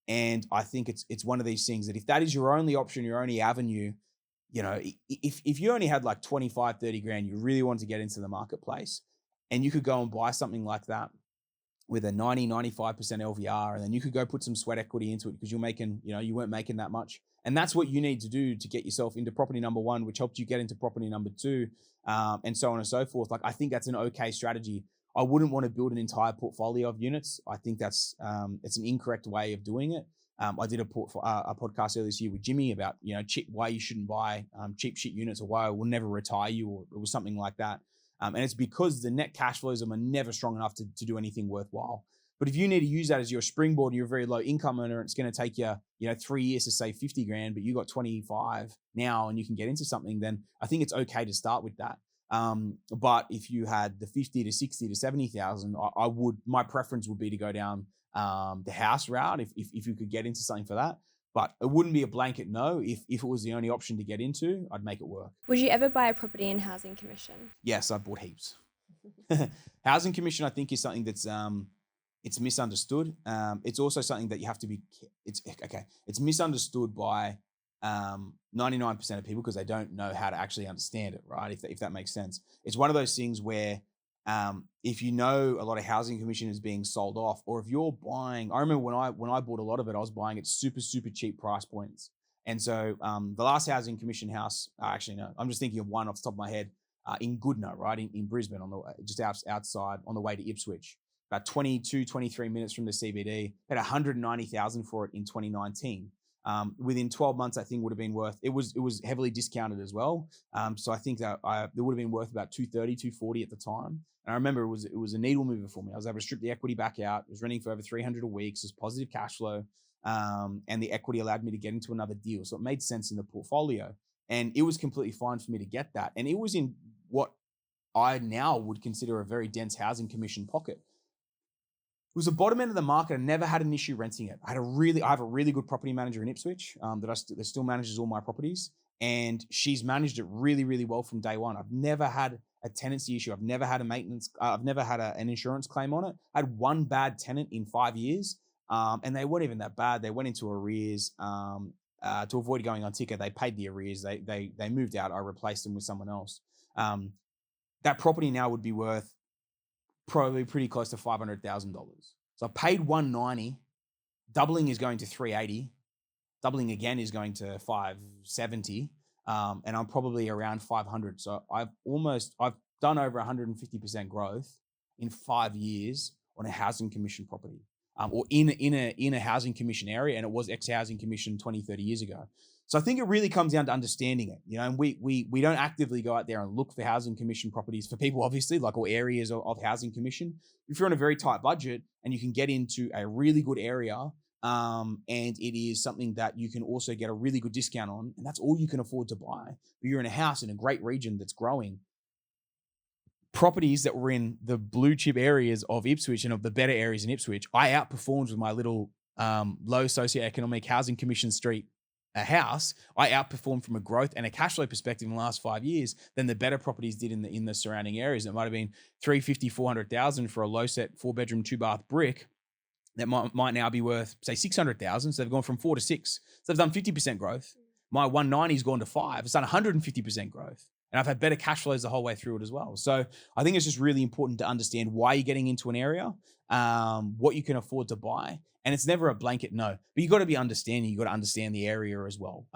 And I think it's one of these things that if that is your only option, your only avenue, if you only had like 25, 30 grand, you really wanted to get into the marketplace and you could go and buy something like that with a 90, 95% LVR, and then you could go put some sweat equity into it because you weren't making that much. And that's what you need to do to get yourself into property number 1, which helped you get into property number 2, and so on and so forth. Like, I think that's an okay strategy. I wouldn't want to build an entire portfolio of units. I think that's it's an incorrect way of doing it. I did a podcast earlier this year with Jimmy about why you shouldn't buy cheap shit units, or why I will never retire you, or it was something like that. And it's because the net cash flows are never strong enough to do anything worthwhile. But if you need to use that as your springboard and you're a very low income earner, it's going to take you, 3 years to save 50 grand, but you got 25 now and you can get into something, then I think it's okay to start with that. But if you had the 50 to 60 to 70,000, my preference would be to go down the house route if you could get into something for that. But it wouldn't be a blanket no. If it was the only option to get into, I'd make it work. Would you ever buy a property in housing commission? Yes, I bought heaps. Housing commission, I think, is something that's it's misunderstood. It's also something that you have to be. It's misunderstood by 99% of people because they don't know how to actually understand it, right? If that makes sense. It's one of those things where if a lot of housing commission is being sold off, or if you're buying, I remember when I bought a lot of it, I was buying at super, super cheap price points. And so the last housing commission house, actually, no, I'm just thinking of one off the top of my head. in Goodna, right, in Brisbane, just outside on the way to Ipswich. About 22, 23 minutes from the CBD. Had 190,000 for it in 2019. Within 12 months, I think would have been worth. It was heavily discounted as well. So I think that it would have been worth about 230, 240 at the time. And I remember it was a needle mover for me. I was able to strip the equity back out. It was renting for over 300 a week. So it was positive cash flow. And the equity allowed me to get into another deal. So it made sense in the portfolio. And it was completely fine for me to get that. And it was in what I now would consider a very dense housing commission pocket. It was the bottom end of the market. I never had an issue renting it. I have a really good property manager in Ipswich that still manages all my properties. And she's managed it really, really well from day one. I've never had a tenancy issue. I've never had a maintenance. I've never had an insurance claim on it. I had one bad tenant in 5 years. And they weren't even that bad. They went into arrears to avoid going on ticker. They paid the arrears. They moved out. I replaced them with someone else. That property now would be worth probably pretty close to $500,000. So I paid $190. Doubling is going to $380. Doubling again is going to $570. And I'm probably around $500. So I've done over 150% growth in 5 years on a housing commission property. Or in a housing commission area, and it was ex-housing commission 20, 30 years ago. So I think it really comes down to understanding it, and we don't actively go out there and look for housing commission properties for people, obviously, like all areas of housing commission. If you're on a very tight budget and you can get into a really good area, and it is something that you can also get a really good discount on, and that's all you can afford to buy, but you're in a house in a great region that's growing. Properties that were in the blue chip areas of Ipswich and of the better areas in Ipswich, I outperformed with my little low socioeconomic housing commission street house. I outperformed from a growth and a cash flow perspective in the last 5 years than the better properties did in the surrounding areas. It might have been 350, 400,000 for a low set 4-bedroom 2-bath brick that might now be worth, say, 600,000. So they've gone from 4 to 6. So they've done 50% growth. My 190's gone to 5. It's done 150% growth. And I've had better cash flows the whole way through it as well. So I think it's just really important to understand why you're getting into an area, what you can afford to buy. And it's never a blanket no, but you got to be understanding. You got to understand the area as well.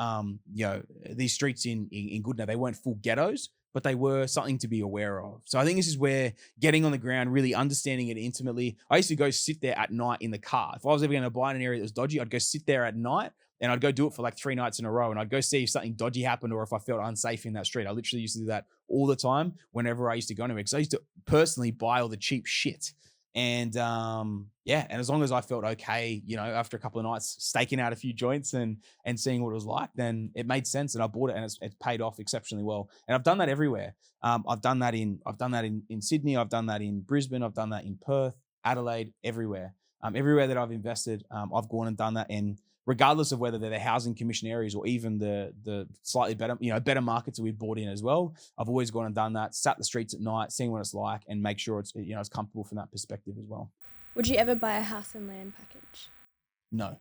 These streets in Goodna, they weren't full ghettos, but they were something to be aware of. So I think this is where getting on the ground, really understanding it intimately. I used to go sit there at night in the car. If I was ever going to buy in an area that was dodgy, I'd go sit there at night. And I'd go do it for like 3 nights in a row, and I'd go see if something dodgy happened or if I felt unsafe in that street. I literally used to do that all the time whenever I used to go anywhere, because I used to personally buy all the cheap shit. And and as long as I felt okay, after a couple of nights staking out a few joints and seeing what it was like, then it made sense, and I bought it, and it's paid off exceptionally well. And I've done that everywhere. I've done that in Sydney. I've done that in Brisbane. I've done that in Perth, Adelaide, everywhere. Everywhere that I've invested, I've gone and done that. And regardless of whether they're the housing commission areas or even the slightly better, better markets that we've bought in as well, I've always gone and done that, sat the streets at night, seen what it's like, and make sure it's, it's comfortable from that perspective as well. Would you ever buy a house and land package? No.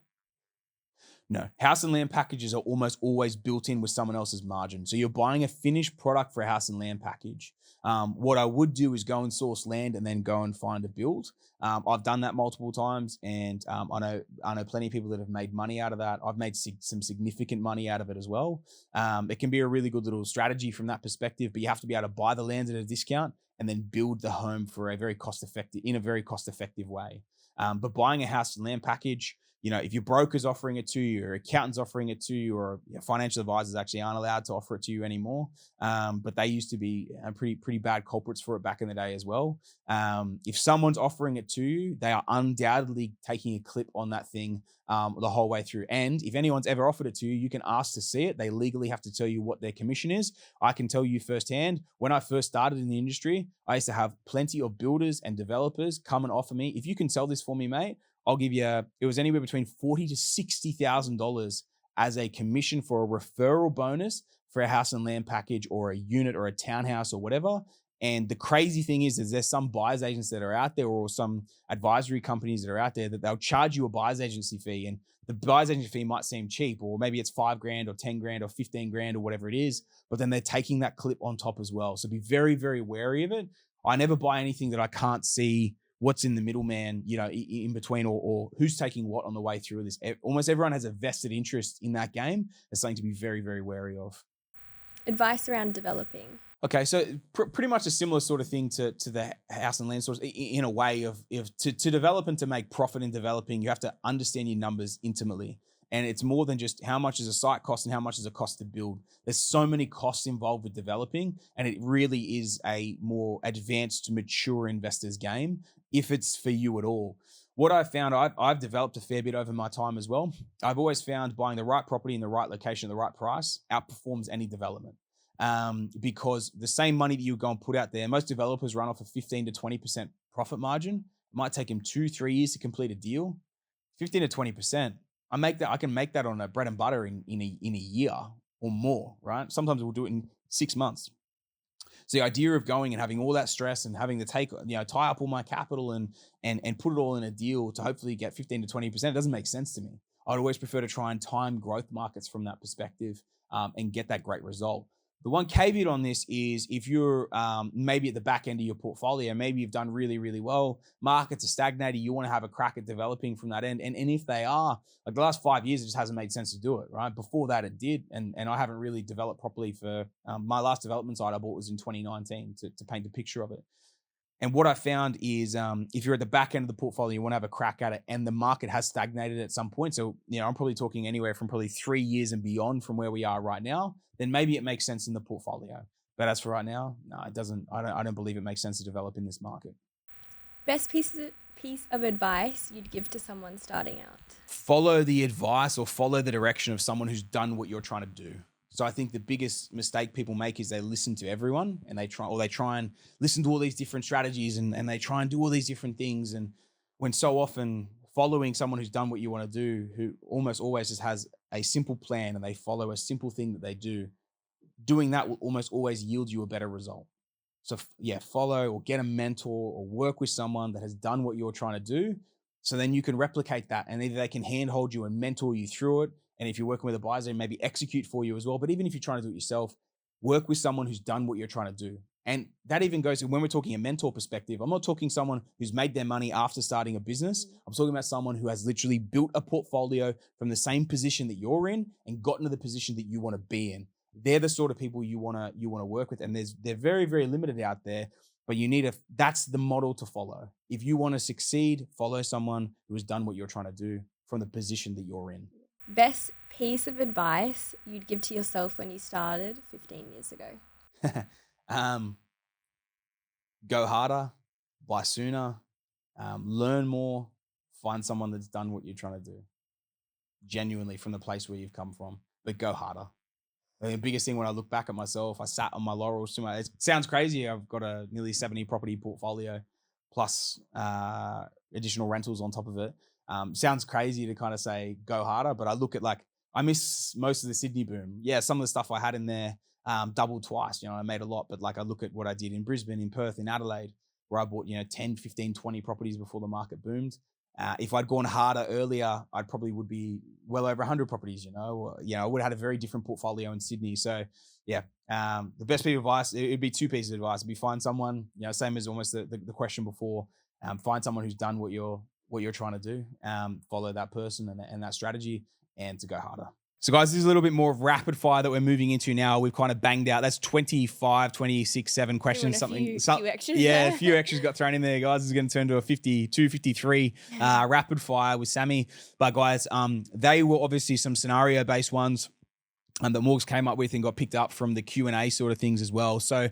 House and land packages are almost always built in with someone else's margin. So you're buying a finished product for a house and land package. What I would do is go and source land and then go and find a build. I've done that multiple times, and I know plenty of people that have made money out of that. I've made some significant money out of it as well. It can be a really good little strategy from that perspective, but you have to be able to buy the land at a discount and then build the home for in a very cost effective way. But buying a house and land package, if your broker's offering it to you, or accountant's offering it to you, or financial advisors actually aren't allowed to offer it to you anymore. But they used to be pretty bad culprits for it back in the day as well. If someone's offering it to you, they are undoubtedly taking a clip on that thing the whole way through. And if anyone's ever offered it to you, you can ask to see it. They legally have to tell you what their commission is. I can tell you firsthand, when I first started in the industry, I used to have plenty of builders and developers come and offer me, if you can sell this for me, mate, I'll give you, it was anywhere between $40,000 to $60,000 as a commission for a referral bonus for a house and land package or a unit or a townhouse or whatever. And the crazy thing is there's some buyer's agents that are out there, or some advisory companies that are out there, that they'll charge you a buyer's agency fee, and the buyer's agency fee might seem cheap, or maybe it's $5,000 or $10,000 or $15,000 or whatever it is, but then they're taking that clip on top as well. So be very, very wary of it. I never buy anything that I can't see what's in the middleman, in between, or who's taking what on the way through this. Almost everyone has a vested interest in that game. It's something to be very, very wary of. Advice around developing. Okay, so pretty much a similar sort of thing to the house and land stores in a way of if to develop and to make profit in developing, you have to understand your numbers intimately. And it's more than just how much is a site cost and how much is a cost to build. There's so many costs involved with developing, and it really is a more advanced, mature investor's game if it's for you at all. What I've found, I've developed a fair bit over my time as well. I've always found buying the right property in the right location at the right price outperforms any development, because the same money that you go and put out there, most developers run off a 15 to 20% profit margin. It might take them 2, 3 years to complete a deal. 15 to 20%. I can make that on a bread and butter in a year or more, right? Sometimes we'll do it in 6 months. So the idea of going and having all that stress and having to tie up all my capital and put it all in a deal to hopefully get 15 to 20%, it doesn't make sense to me. I'd always prefer to try and time growth markets from that perspective, and get that great result. The one caveat on this is if you're maybe at the back end of your portfolio, maybe you've done really, really well, markets are stagnating, you want to have a crack at developing from that end. And if they are, like the last 5 years, it just hasn't made sense to do it, right? Before that, it did. And I haven't really developed properly for my last development site I bought was in 2019 to paint a picture of it. And what I found is if you're at the back end of the portfolio, you want to have a crack at it, and the market has stagnated at some point. So, I'm probably talking anywhere from probably 3 years and beyond from where we are right now, then maybe it makes sense in the portfolio. But as for right now, no, it doesn't. I don't believe it makes sense to develop in this market. Best piece of advice you'd give to someone starting out? Follow the advice or follow the direction of someone who's done what you're trying to do. So I think the biggest mistake people make is they listen to everyone and they try and listen to all these different strategies and they try and do all these different things. And when so often following someone who's done what you want to do, who almost always just has a simple plan and they follow a simple thing that they do, doing that will almost always yield you a better result. So follow or get a mentor or work with someone that has done what you're trying to do. So then you can replicate that and either they can handhold you and mentor you through it. And if you're working with a advisor, maybe execute for you as well. But even if you're trying to do it yourself, work with someone who's done what you're trying to do. And that even goes when we're talking a mentor perspective. I'm not talking someone who's made their money after starting a business. I'm talking about someone who has literally built a portfolio from the same position that you're in and gotten to the position that you want to be in. They're the sort of people you want to work with. And they're very, very limited out there, but that's the model to follow. If you want to succeed, follow someone who has done what you're trying to do from the position that you're in. Best piece of advice you'd give to yourself when you started 15 years ago? Go harder, buy sooner, learn more, find someone that's done what you're trying to do. Genuinely from the place where you've come from, but go harder. The biggest thing when I look back at myself, I sat on my laurels. It sounds crazy. I've got a nearly 70 property portfolio plus additional rentals on top of it. Sounds crazy to kind of say go harder, but I look at I miss most of the Sydney boom. Yeah, some of the stuff I had in there doubled twice. I made a lot, but I look at what I did in Brisbane, in Perth, in Adelaide, where I bought 10, 15, 20 properties before the market boomed. If I'd gone harder earlier, I'd probably would be well over 100 properties. I would have had a very different portfolio in Sydney. So yeah, the best piece of advice, it'd be two pieces of advice. It'd be find someone, same as almost the question before. Find someone who's done what you're trying to do. Follow that person and that strategy, and to go harder. So guys, this is a little bit more of rapid fire that we're moving into now. We've kind of banged out. That's 25, 26, 7 questions. Few extras. Yeah, a few extras got thrown in there, guys. This is going to turn to a 52, 53 rapid fire with Sammy. But guys, they were obviously some scenario-based ones that Morgs came up with and got picked up from the Q&A sort of things as well. So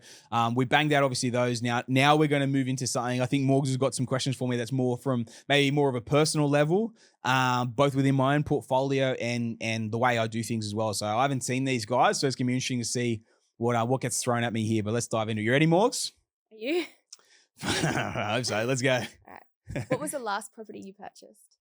we banged out obviously those. Now we're going to move into something. I think Morgs has got some questions for me that's more from maybe more of a personal level, both within my own portfolio and the way I do things as well. So I haven't seen these guys, so it's going to be interesting to see what gets thrown at me here. But let's dive into it. You ready, Morgs? Are you? I hope so. Let's go. All right. What was the last property you purchased?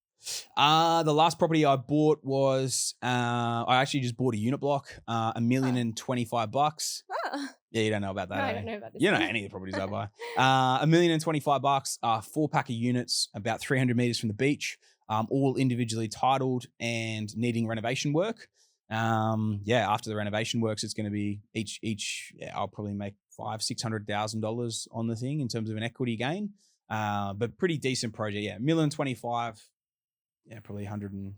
The last property I bought was I actually just bought a unit block, $1,025,000. Oh. Yeah, you don't know about that. No, I don't know about this. You know any of the properties I buy. $1,025,000, 4-pack of units, about 300 meters from the beach, all individually titled and needing renovation work. After the renovation works, it's going to be I'll probably make $500,000-$600,000 on the thing in terms of an equity gain. But pretty decent project. Yeah, $1,025,000. Yeah, probably $125,000,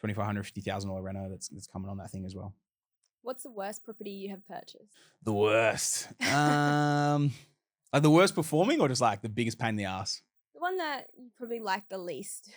$150,000 reno that's coming on that thing as well. What's the worst property you have purchased? The worst. Like the worst performing or just like the biggest pain in the ass? The one that you probably like the least.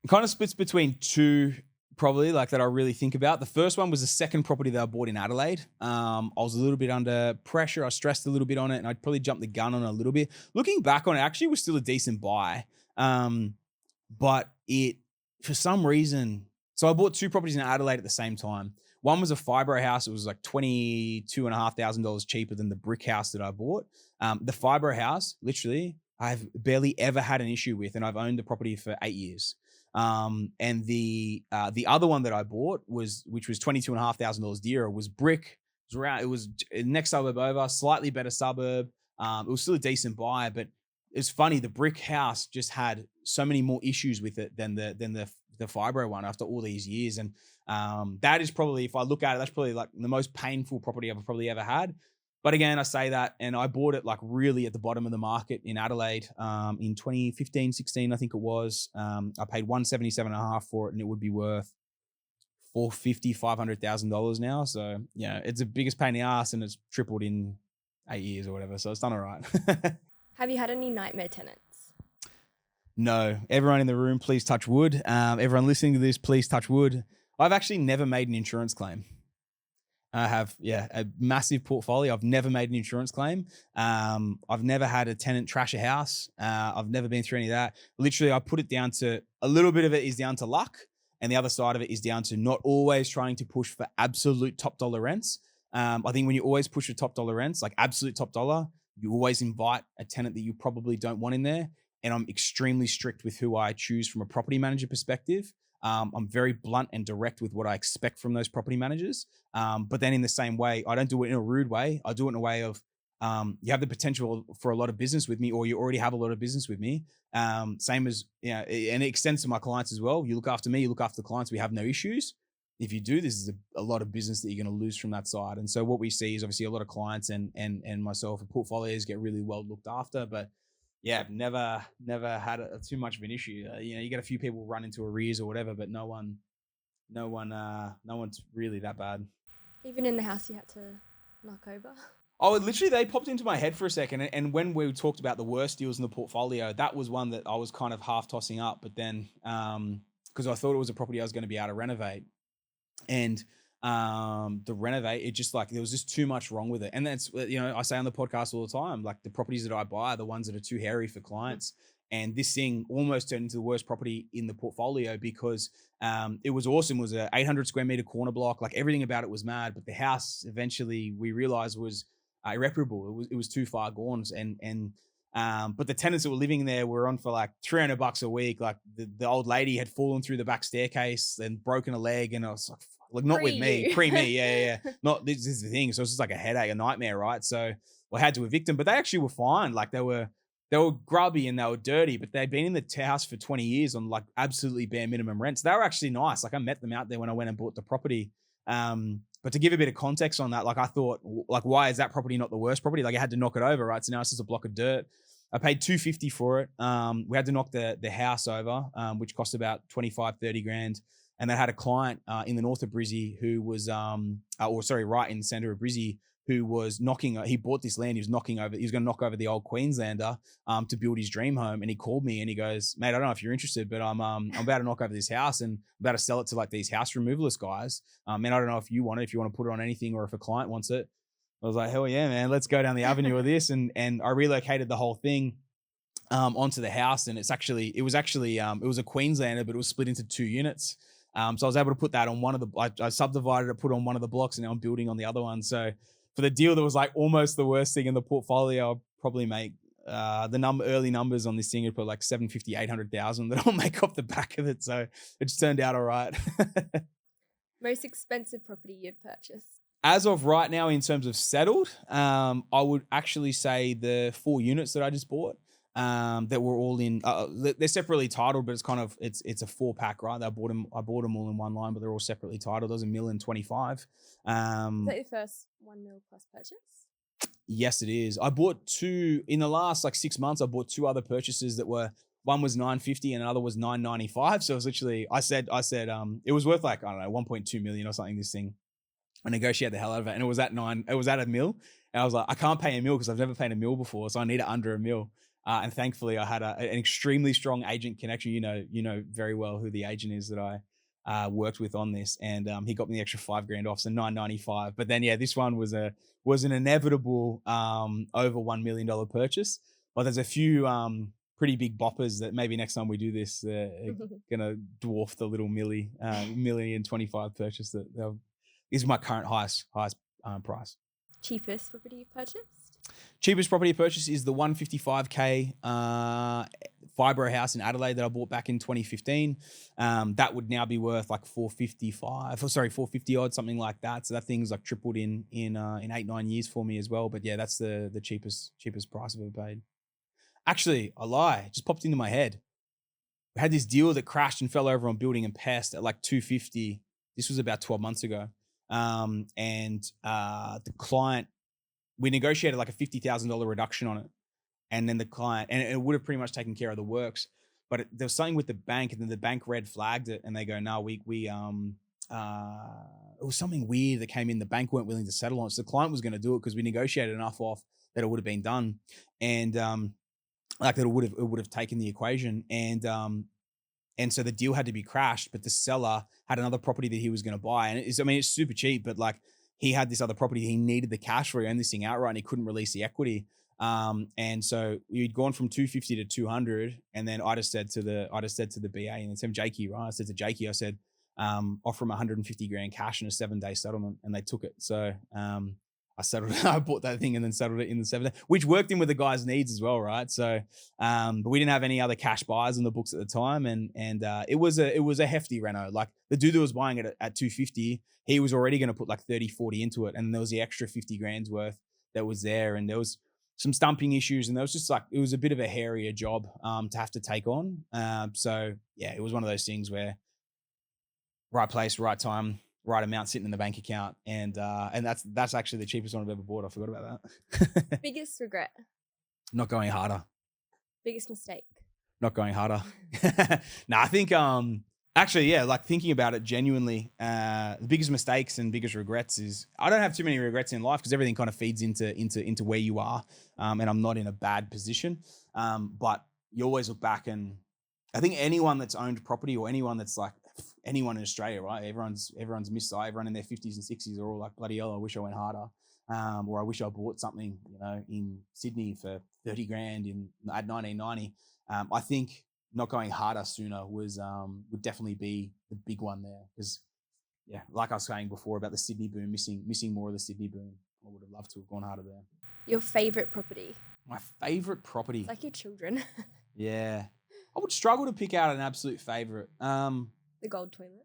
It kind of splits between two, probably, like that I really think about. The first one was the second property that I bought in Adelaide. I was a little bit under pressure. I stressed a little bit on it, and I'd probably jumped the gun on it a little bit. Looking back on it, actually, it was still a decent buy. But it, for some reason, so I bought two properties in Adelaide at the same time. One was a fibro house. It was like $22,500 cheaper than the brick house that I bought. The fibro house, literally, I've barely ever had an issue with, and I've owned the property for 8 years. And the other one that I bought which was $22,500 dearer, was brick. It was next suburb over, slightly better suburb. It was still a decent buy, but it's funny. The brick house just had so many more issues with it than the fibro one after all these years. And that is probably, if I look at it, that's probably like the most painful property I've probably ever had. But again, I say that, and I bought it like really at the bottom of the market in Adelaide in 2015, 16, I think it was. I paid $177.5 for it, and it would be worth $450,000, $500,000 now. So yeah, it's the biggest pain in the ass, and it's tripled in 8 years or whatever. So it's done all right. Have you had any nightmare tenants? No. Everyone in the room, please touch wood. Everyone listening to this, please touch wood. I've actually never made an insurance claim. I have, a massive portfolio. I've never made an insurance claim. I've never had a tenant trash a house. I've never been through any of that. Literally, I put it down to, a little bit of it is down to luck, and the other side of it is down to not always trying to push for absolute top dollar rents. I think when you always push for top dollar rents, like absolute top dollar, you always invite a tenant that you probably don't want in there. And I'm extremely strict with who I choose from a property manager perspective. I'm very blunt and direct with what I expect from those property managers. But then in the same way, I don't do it in a rude way. I do it in a way of, you have the potential for a lot of business with me, or you already have a lot of business with me. Same as, and it extends to my clients as well. You look after me, you look after the clients. We have no issues. If you do, this is a lot of business that you're going to lose from that side. And so what we see is obviously a lot of clients and myself, portfolios get really well looked after, but yeah, never had too much of an issue. You get a few people run into arrears or whatever, but no one's really that bad. Even in the house you had to knock over? Oh, literally, they popped into my head for a second. And when we talked about the worst deals in the portfolio, that was one that I was kind of half tossing up. But then, because I thought it was a property I was going to be able to renovate, and the renovate, it just like, there was just too much wrong with it. And that's, I say on the podcast all the time, like the properties that I buy are the ones that are too hairy for clients. And this thing almost turned into the worst property in the portfolio because it was awesome. It was a 800 square meter corner block. Like everything about it was mad, but the house eventually we realized was irreparable. It was too far gone. But the tenants that were living there were on for like $300 a week. Like the old lady had fallen through the back staircase and broken a leg. And I was like not with me, pre me. Yeah. Not, this is the thing. So it's just like a headache, a nightmare. Right. So I had to evict them, but they actually were fine. Like they were grubby and they were dirty, but they'd been in the house for 20 years on like absolutely bare minimum rents. They were actually nice. Like I met them out there when I went and bought the property. But to give a bit of context on that, like I thought, like, why is that property not the worst property? Like I had to knock it over, right? So now it's just a block of dirt. I paid $250 for it. We had to knock the house over, which cost about 25, 30 grand. And they had a client in the north of Brizzy who was, right in the center of Brizzy, who was he bought this land. He was going to knock over the old Queenslander to build his dream home. And he called me and he goes, mate, I don't know if you're interested, but I'm about to knock over this house and I'm about to sell it to like these house removalist guys. And I don't know if you want to put it on anything or if a client wants it. I was like, hell yeah, man, let's go down the avenue of this. And I relocated the whole thing onto the house. And it was a Queenslander, but it was split into 2 units. So I was able to put that on one of I subdivided it, put on one of the blocks, and now I'm building on the other one. So for the deal that was like almost the worst thing in the portfolio, I'll probably make early numbers on this thing. I'd put like 750, 800,000 that I'll make off the back of it. So it just turned out all right. Most expensive property you've purchased? As of right now, in terms of settled, I would actually say the 4 units that I just bought. That were all in, they're separately titled, but it's a 4-pack, right? I bought them all in one line, but they're all separately titled. There's $1.25 million. Is that your first $1 million plus purchase? Yes, it is. I bought 2 in the last like 6 months. I bought 2 other purchases that were, one was $950 and another was $995. So it was literally, I said, it was worth like, I don't know, 1.2 million or something, this thing. I negotiated the hell out of it, and it was at a mil. And I was like, I can't pay a mil because I've never paid a mil before, so I need it under a mil. And thankfully, I had an extremely strong agent connection. You know very well who the agent is that I worked with on this, and he got me the extra $5,000 off, so $995. But then, yeah, this one was an inevitable over $1 million purchase. But there's a few pretty big boppers that maybe next time we do this, are gonna dwarf the little $1,025,000 purchase that is my current highest price. Cheapest property you've purchased? Cheapest property purchase is the 155K Fibro house in Adelaide that I bought back in 2015. That would now be worth like 450 odd, something like that. So that thing's like tripled in 8-9 years for me as well. But yeah, that's the cheapest price I've ever paid. Actually, I lie. It just popped into my head. We had this deal that crashed and fell over on Building and Pest at like 250. This was about 12 months ago. The client, we negotiated like a $50,000 reduction on it. And then the client, and it would have pretty much taken care of the works, but there was something with the bank, and then the bank red flagged it, and they go, no, it was something weird that came in. The bank weren't willing to settle on it. So the client was going to do it because we negotiated enough off that it would have been done. And, like that it would have taken the equation. And so the deal had to be crashed, but the seller had another property that he was going to buy. And it's super cheap, but like he had this other property. He needed the cash for it, owned this thing outright, and he couldn't release the equity. And so we'd gone from 250 to 200. And then I just said to the BA, and it's him, Jakey, right? I said to Jakey, I said, offer him $150,000 cash and a 7-day settlement. And they took it. So, I settled it. I bought that thing and then settled it in the 7 day, which worked in with the guy's needs as well, right? So, but we didn't have any other cash buyers in the books at the time, and it was a hefty reno. Like the dude that was buying it at 250, he was already going to put like 30-40 into it, and there was the extra 50 grand's worth that was there, and there was some stumping issues, and there was just like it was a bit of a hairier job to have to take on. So yeah, it was one of those things where right place, right time, right amount sitting in the bank account, and that's actually the cheapest one I've ever bought. I forgot about that. Biggest regret? Not going harder. Biggest mistake? Not going harder. I think actually, yeah, like thinking about it genuinely, the biggest mistakes and biggest regrets is I don't have too many regrets in life because everything kind of feeds into where you are, and I'm not in a bad position. But you always look back, and I think anyone that's owned property, or anyone that's like anyone in Australia, right? Everyone's missed. Everyone in their 50s and 60s are all like, bloody hell, I wish I went harder. Or I wish I bought something, in Sydney for 30 grand at 1990. I think not going harder sooner would definitely be the big one there. Because yeah, like I was saying before about the Sydney boom, missing more of the Sydney boom. I would have loved to have gone harder there. Your favorite property? My favorite property? It's like your children. Yeah. I would struggle to pick out an absolute favorite. The gold toilet.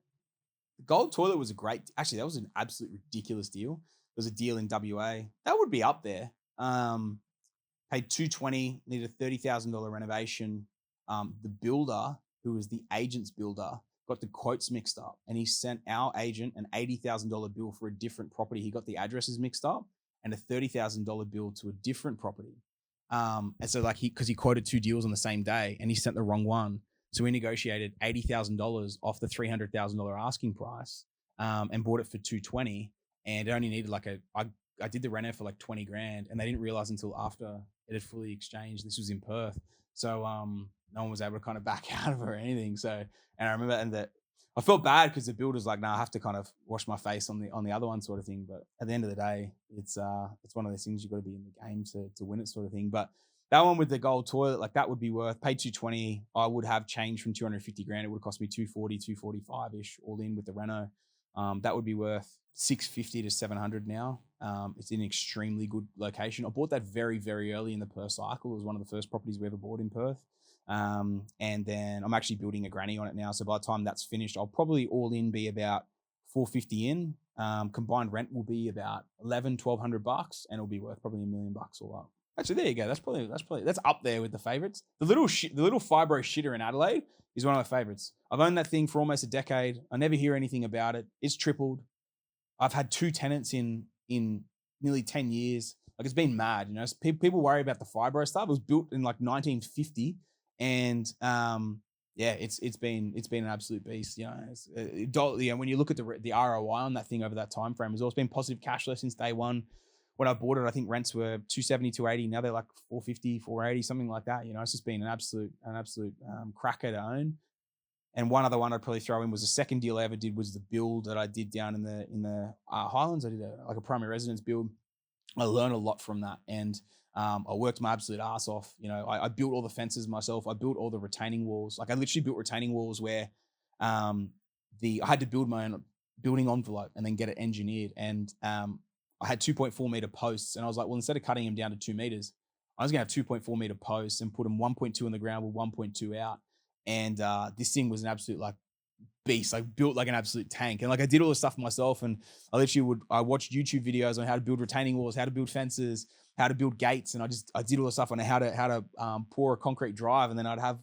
The gold toilet was actually, that was an absolute ridiculous deal. There was a deal in WA. That would be up there. Paid $220, needed a $30,000 renovation. The builder, who was the agent's builder, got the quotes mixed up, and he sent our agent an $80,000 bill for a different property. He got the addresses mixed up and a $30,000 bill to a different property. And so because he quoted two deals on the same day, and he sent the wrong one. So we negotiated $80,000 off the $300,000 asking price, and bought it for $220. And it only needed I did the reno for like 20 grand, and they didn't realize until after it had fully exchanged. This was in Perth. So, no one was able to kind of back out of it or anything. So, and I remember that I felt bad because the builder's like, I have to kind of wash my face on the other one sort of thing. But at the end of the day, it's one of those things you've got to be in the game to win it sort of thing. But that one with the gold toilet, like that would be worth, paid 220. I would have changed from 250 grand. It would cost me 240, 245-ish all in with the reno. That would be worth 650 to 700 now. It's in an extremely good location. I bought that very, very early in the Perth cycle. It was one of the first properties we ever bought in Perth. And then I'm actually building a granny on it now. So by the time that's finished, I'll probably all in be about 450 in. Combined rent will be about $1,200, and it'll be worth probably $1 million all up. Actually, there you go. That's up there with the favorites. The little fibro shitter in Adelaide is one of my favorites. I've owned that thing for almost a decade. I never hear anything about it. It's tripled. I've had 2 tenants in nearly 10 years. Like, it's been mad, People worry about the fibro stuff. It was built in like 1950, and yeah, it's been an absolute beast. You know, when you look at the ROI on that thing over that time frame, has always been positive cash flow since day one. When I bought it, I think rents were 270, 280. Now they're like 450, 480, something like that. You know, it's just been an absolute cracker to own. And one other one I'd probably throw in was the second deal I ever did was the build that I did down in the Highlands. I did like a primary residence build. I learned a lot from that, and I worked my absolute ass off. You know, I built all the fences myself. I built all the retaining walls. Like I literally built retaining walls where I had to build my own building envelope and then get it engineered. And I had 2.4 meter posts, and I was like, well, instead of cutting them down to 2 meters, I was going to have 2.4 meter posts and put them 1.2 on the ground with 1.2 out. And this thing was an absolute like beast, like built like an absolute tank. And like I did all this stuff myself, and I watched YouTube videos on how to build retaining walls, how to build fences, how to build gates, and I did all the stuff on how to pour a concrete drive, and then I'd have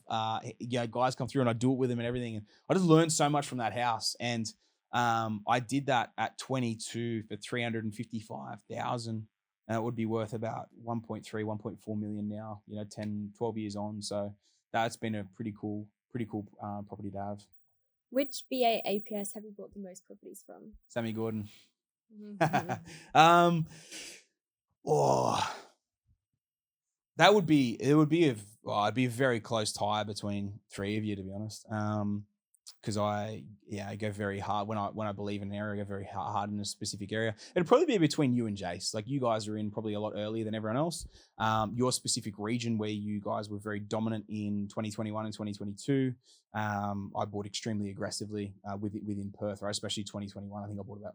guys come through and I'd do it with them and everything. And I just learned so much from that house. And I did that at 22 for 355,000. And it would be worth about 1.3, 1.4 million now, 10, 12 years on. So that's been a pretty cool property to have. Which BA APS have you bought the most properties from? Sammy Gordon. Mm-hmm. That would be it'd be a very close tie between three of you, to be honest. Because I go very hard when I believe in an area, I go very hard in a specific area. It'd probably be between you and Jace. Like you guys are in probably a lot earlier than everyone else. Your specific region where you guys were very dominant in 2021 and 2022. I bought extremely aggressively within Perth, right? Especially 2021. I think I bought about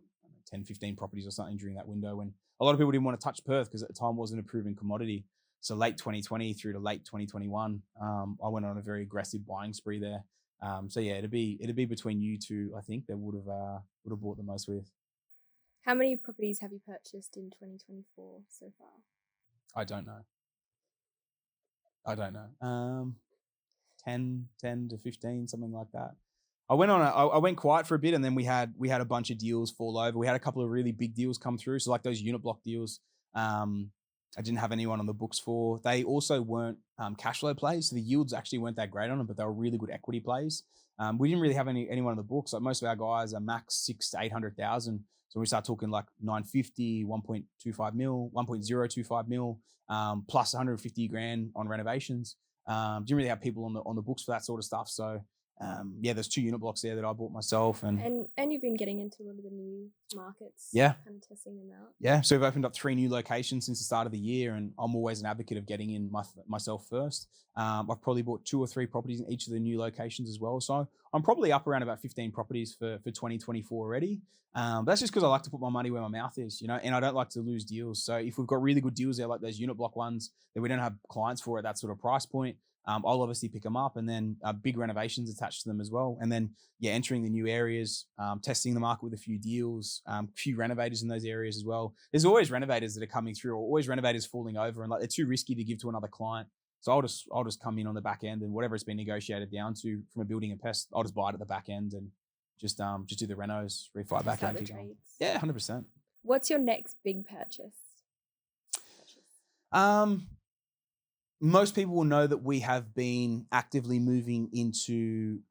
10, 15 properties or something during that window when a lot of people didn't want to touch Perth because at the time it wasn't a proven commodity. So late 2020 through to late 2021, I went on a very aggressive buying spree there. So yeah, it'd be between you two, I think, that would have bought the most with. How many properties have you purchased in 2024 so far? I don't know. 10 to 15, something like that. I went quiet for a bit, and then we had a bunch of deals fall over. We had a couple of really big deals come through. So like those unit block deals, I didn't have anyone on the books for. They also weren't cash flow plays, so the yields actually weren't that great on them, but they were really good equity plays. We didn't really have anyone on the books. Like most of our guys are max 600,000 to 800,000. So we start talking like 950, 1.25 mil, 1.025 mil, plus 150 grand on renovations. Didn't really have people on the books for that sort of stuff. So there's 2 unit blocks there that I bought myself, and you've been getting into a lot of the new markets, kind of testing them out. Yeah, so we've opened up 3 new locations since the start of the year, and I'm always an advocate of getting in myself first. I've probably bought 2 or 3 properties in each of the new locations as well, so I'm probably up around about 15 properties for 2024 already. That's just because I like to put my money where my mouth is, and I don't like to lose deals. So if we've got really good deals there, like those unit block ones that we don't have clients for at that sort of price point, I'll obviously pick them up, and then big renovations attached to them as well. And then, entering the new areas, testing the market with a few deals, a few renovators in those areas as well. There's always renovators that are coming through, or always renovators falling over, and like they're too risky to give to another client. So I'll just come in on the back end, and whatever it's been negotiated down to from a building and pest, I'll just buy it at the back end and just do the renos, refi back out. Yeah, 100%. What's your next big purchase? Most people will know that we have been actively moving into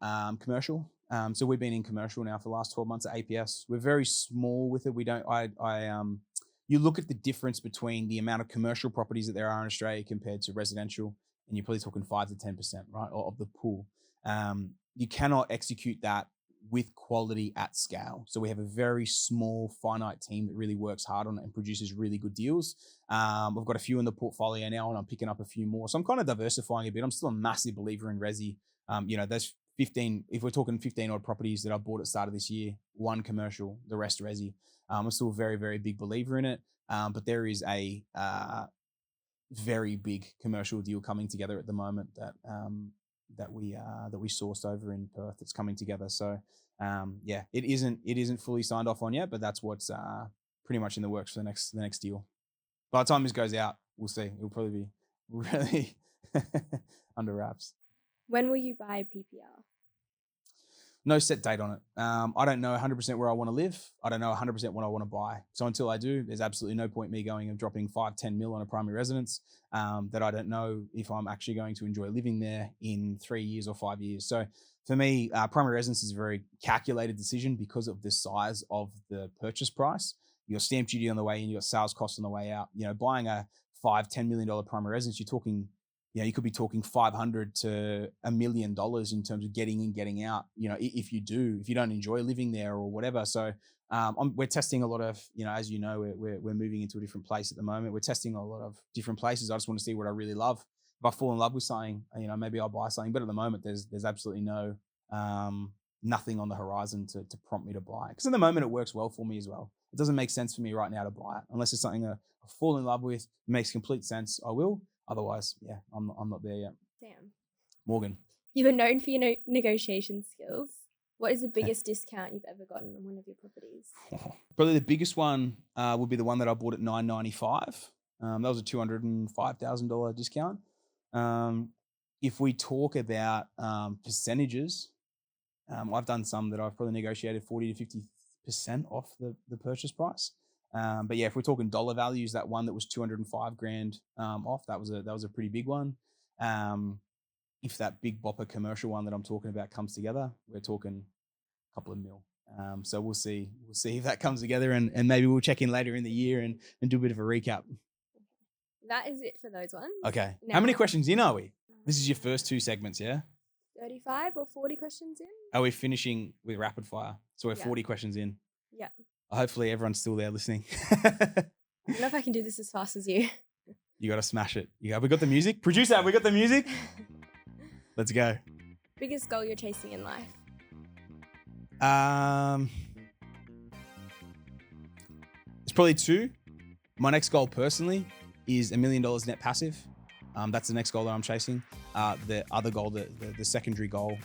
commercial. So we've been in commercial now for the last 12 months at APS. We're very small with it. We don't. You look at the difference between the amount of commercial properties that there are in Australia compared to residential, and you're probably talking 5 to 10%, right, of the pool. You cannot execute that with quality at scale. So we have a very small, finite team that really works hard on it and produces really good deals. We've got a few in the portfolio now, and I'm picking up a few more. So I'm kind of diversifying a bit. I'm still a massive believer in resi. There's 15, if we're talking 15 odd properties that I bought at the start of this year, 1 commercial, the rest resi. I'm still a very, very big believer in it. But there is a very big commercial deal coming together at the moment that we sourced over in Perth that's coming together. So it isn't fully signed off on yet, but that's what's pretty much in the works for the next deal. By the time this goes out, we'll see. It'll probably be really under wraps. When will you buy PPR? No set date on it. I don't know 100% where I want to live. I don't know 100% what I want to buy. So until I do, there's absolutely no point me going and dropping 5-10 mil on a primary residence that I don't know if I'm actually going to enjoy living there in 3 years or 5 years. So for me, primary residence is a very calculated decision because of the size of the purchase price. You got stamp duty on the way in, you got sales costs on the way out. Buying a $5-10 million primary residence, you're talking, you could be talking $500 to $1 million in terms of getting in, getting out, if you don't enjoy living there or whatever. So we're testing a lot of, as you know, we're moving into a different place at the moment. We're testing a lot of different places. I just want to see what I really love. If I fall in love with something, maybe I'll buy something. But at the moment, there's absolutely nothing on the horizon to prompt me to buy. Because at the moment, it works well for me as well. It doesn't make sense for me right now to buy it unless it's something I fall in love with. It makes complete sense. I will. Otherwise, yeah, I'm not there yet. Sam. Morgan. You are known for your negotiation skills. What is the biggest discount you've ever gotten on one of your properties? Probably the biggest one would be the one that I bought at $995. That was a $205,000 discount. If we talk about percentages, I've done some that I've probably negotiated 40 to 50% off the purchase price. But yeah, if we're talking dollar values, that one that was $205,000 off, that was a pretty big one. If that big bopper commercial one that I'm talking about comes together, we're talking a couple of mil. So we'll see if that comes together, and maybe we'll check in later in the year and do a bit of a recap. That is it for those ones. Okay. Now, how many questions in are we? This is your first 2 segments, yeah? 35 or 40 questions in. Are we finishing with rapid fire? So we're 40 questions in. Yeah. Hopefully everyone's still there listening. I don't know if I can do this as fast as you. You got to smash it. Have we got the music? Producer, have we got the music? Let's go. Biggest goal you're chasing in life? It's probably 2. My next goal personally is $1 million net passive. That's the next goal that I'm chasing. The other goal, the secondary goal,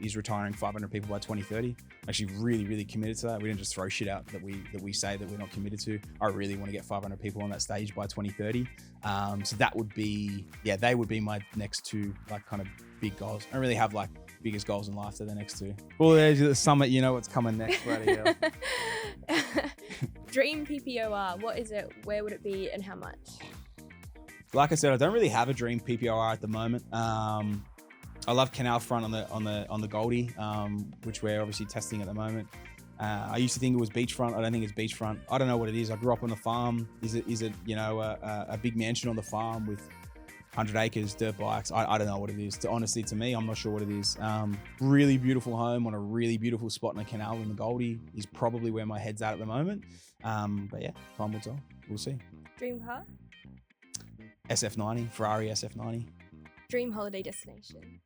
is retiring 500 people by 2030. Actually, really, really committed to that. We didn't just throw shit out that we say that we're not committed to. I really want to get 500 people on that stage by 2030. So that would be, they would be my next 2 kind of big goals. I don't really have biggest goals in life. They're the next 2. Well, there's the summit. You know what's coming next, right? Dream PPOR. What is it? Where would it be, and how much? Like I said, I don't really have a dream PPOR at the moment. I love Canal Front on the Goldie, which we're obviously testing at the moment. I used to think it was beachfront. I don't think it's beachfront. I don't know what it is. I grew up on the farm. Is it a big mansion on the farm with 100 acres, dirt bikes? I don't know what it is. Honestly, to me, I'm not sure what it is. Really beautiful home on a really beautiful spot in a canal in the Goldie is probably where my head's at the moment. But yeah, time will tell. We'll see. Dream car? SF90, Ferrari SF90. Dream holiday destination?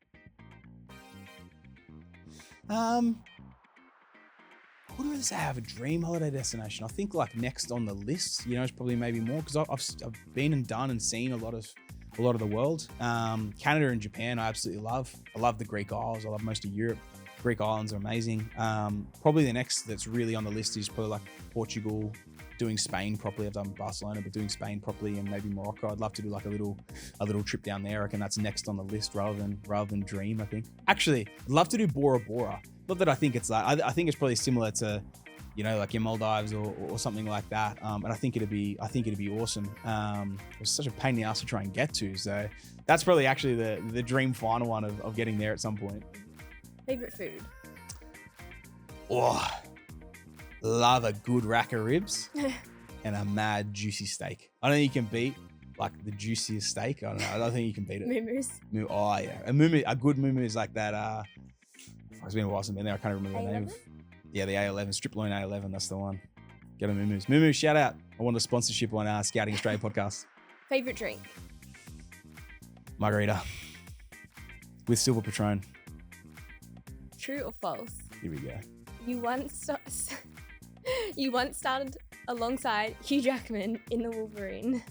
What do I say? I have a dream holiday destination. I think next on the list, is probably maybe more because I've been and done and seen a lot of the world. Canada and Japan, I absolutely love. I love the Greek Isles. I love most of Europe. Greek islands are amazing. Probably the next that's really on the list is probably Portugal. Doing Spain properly. I've done Barcelona, but doing Spain properly and maybe Morocco. I'd love to do a little trip down there. I reckon that's next on the list rather than dream, I think. Actually, I'd love to do Bora Bora. Not that I think it's I think it's probably similar to, your Maldives or something like that. And I think it'd be awesome. It's such a pain in the ass to try and get to. So that's probably actually the dream final one of getting there at some point. Favorite food? Oh, love a good rack of ribs and a mad juicy steak. I don't think you can beat the juiciest steak. I don't know. I don't think you can beat it. Moo-moos. Oh yeah, a good moo-moo is like that. It's been a while since I've been there. I can't remember the name of. Yeah, the A11, strip loin A11. That's the one. Get a moo-moos. Moo-moo, shout out. I want a sponsorship on Scouting Australia podcast. Favorite drink? Margarita with silver Patron. True or false? Here we go. You once started alongside Hugh Jackman in The Wolverine.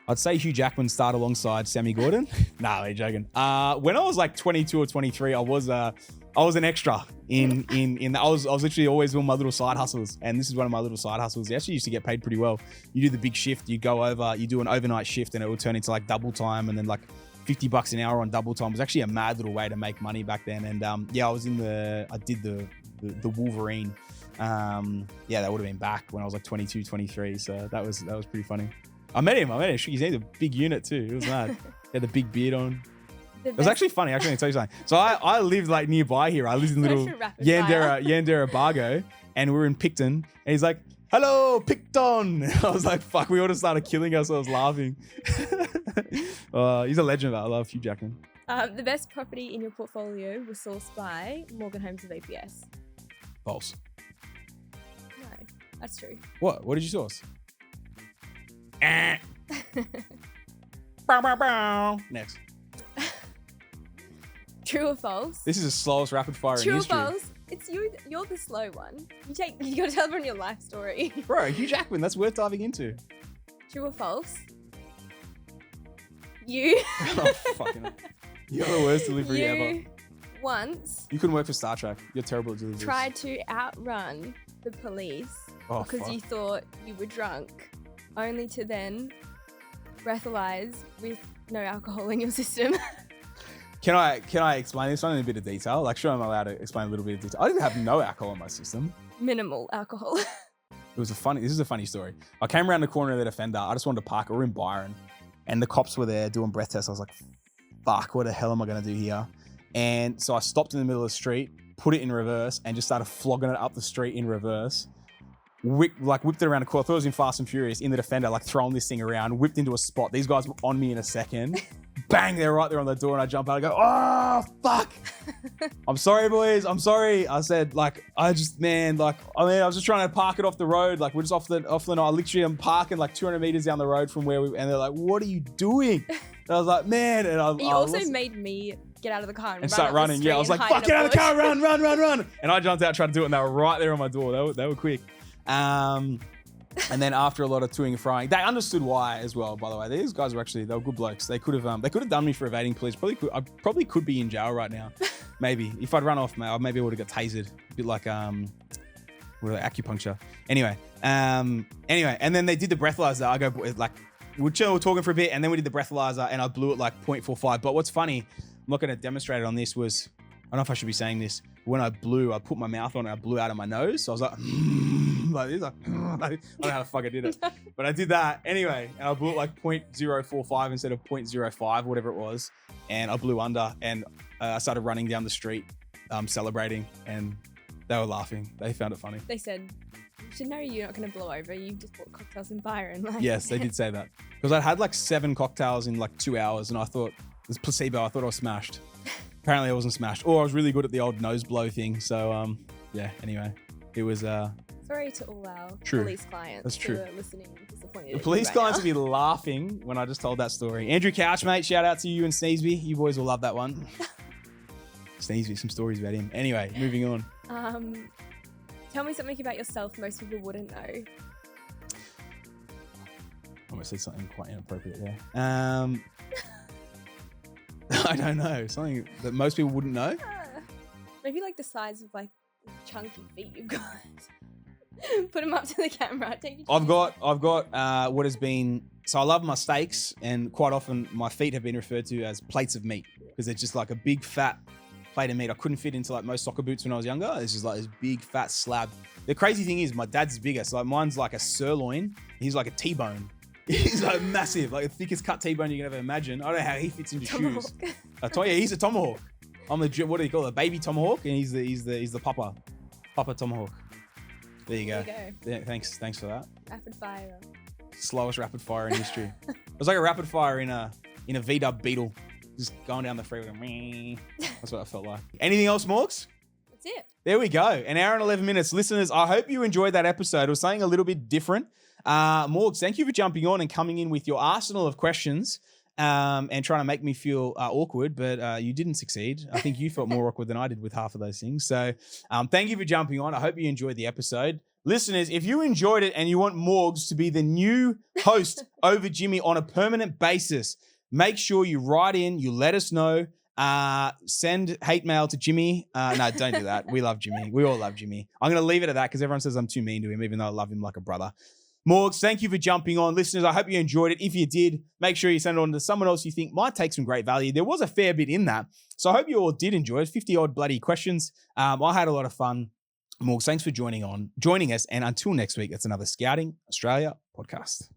I'd say Hugh Jackman started alongside Sammy Gordon. Nah, I'm joking. When I was 22 or 23, I was an extra in the, I was literally always doing my little side hustles, and this is one of my little side hustles. You actually used to get paid pretty well. You do the big shift, you go over, you do an overnight shift, and it will turn into double time, and then $50 an hour on double time was actually a mad little way to make money back then. And I did the Wolverine. That would have been back when I was like 22, 23. So that was pretty funny. I met him. He's a big unit too. It was mad. He had the big beard on. It was actually funny. Actually, I'm going to tell you something. So I lived like nearby here. I lived in little Yandera Bargo, and we were in Picton. And he's like, "Hello, Picton." I was like, "Fuck!" We all just started killing ourselves laughing. He's a legend. I love Hugh Jackman. The best property in your portfolio was sourced by Morgan Homes of APS. False. No, that's true. What? What did you source? Next. True or false? This is the slowest rapid fire in history. history. True or false? It's you. You're the slow one. You got to tell everyone your life story. Bro, Hugh Jackman. That's worth diving into. True or false? You. Oh, fucking hell. You're the worst delivery ever. Once. You couldn't work for Star Trek. You're terrible at deliveries. Tried to outrun the police because you thought you were drunk, only to then breathalyze with no alcohol in your system. Can I explain this one in a bit of detail? Like, sure, I'm allowed to explain a little bit of detail. I didn't have no alcohol in my system. Minimal alcohol. This is a funny story. I came around the corner of the Defender. I just wanted to park. We're in Byron, and the cops were there doing breath tests. I was like, fuck, what the hell am I going to do here? And so I stopped in the middle of the street, put it in reverse, and just started flogging it up the street in reverse. Whipped it around the corner. I thought it was in Fast and Furious in the Defender, like throwing this thing around, whipped into a spot. These guys were on me in a second. Bang, they're right there on the door, and I jump out. I go, oh, fuck. I'm sorry, boys. I'm sorry. I said, I was just trying to park it off the road. Like, we're just off the night. Literally, I'm parking like 200 meters down the road from where and they're like, what are you doing? And I was like, man. And you also made me get out of the car and start running. Yeah, I was like, fuck, get out of the car, run. And I jumped out, tried to do it, and they were right there on my door. They were quick. And then after a lot of toing and frying, they understood why as well, by the way. These guys were good blokes. They could have done me for evading police. I probably could be in jail right now. Maybe. If I'd run off, maybe I would have got tasered. A bit like acupuncture. Anyway. And then they did the breathalyzer. I go, like, we're talking for a bit, and then we did the breathalyzer, and I blew it like 0.45. But what's funny, I'm not going to demonstrate it on this, was, I don't know if I should be saying this. When I blew, I put my mouth on it, I blew out of my nose. So I was like, like this, like, I don't know how the fuck I did it. But I did that anyway. And I blew it like 0.045 instead of 0.05, whatever it was. And I blew under, and I started running down the street, celebrating. And they were laughing. They found it funny. They said, you should know you're not going to blow over. You just bought cocktails in Byron. Like. Yes, they did say that. Because I had like 7 cocktails in like 2 hours. And I thought, it was placebo. I thought I was smashed. Apparently I wasn't smashed. Or I was really good at the old nose blow thing. So, anyway, it was... Sorry to all our police clients. That's true. Who are listening disappointed. The police clients will be laughing when I just told that story. Andrew Couch, mate, shout out to you and Sneesby. You boys will love that one. Sneesby, some stories about him. Anyway, moving on. Tell me something about yourself most people wouldn't know. I almost said something quite inappropriate there. I don't know. Something that most people wouldn't know. Maybe like the size of like chunky feet you've got. Put them up to the camera. I've got what has been. So I love my steaks, and quite often my feet have been referred to as plates of meat because they're just like a big fat plate of meat. I couldn't fit into like most soccer boots when I was younger. It's just like this big fat slab. The crazy thing is my dad's bigger. So like mine's like a sirloin. He's like a T-bone. He's like massive, like the thickest cut T-bone you can ever imagine. I don't know how he fits into tomahawk. Shoes. I tell you, he's a tomahawk. I'm the, what do you call it? A baby tomahawk, and he's the papa tomahawk. There you go. Yeah, thanks for that. Rapid fire. Slowest rapid fire in history. It was like a rapid fire in a VW Beetle, just going down the freeway. That's what I felt like. Anything else, Morgs? That's it. There we go. An hour and 11 minutes. Listeners, I hope you enjoyed that episode. It was something a little bit different. Morgs, thank you for jumping on and coming in with your arsenal of questions and trying to make me feel awkward, but you didn't succeed. I think you felt more awkward than I did with half of those things. So thank you for jumping on. I hope you enjoyed the episode. Listeners, if you enjoyed it and you want Morgs to be the new host over Jimmy on a permanent basis, make sure you write in, you let us know. Send hate mail to Jimmy. No, don't do that. We love Jimmy. We all love Jimmy. I'm going to leave it at that because everyone says I'm too mean to him, even though I love him like a brother. Morgs, thank you for jumping on. Listeners, I hope you enjoyed it. If you did, make sure you send it on to someone else you think might take some great value. There was a fair bit in that. So I hope you all did enjoy it. 50 odd bloody questions. I had a lot of fun. Morgs, thanks for joining us. And until next week, it's another Scouting Australia podcast.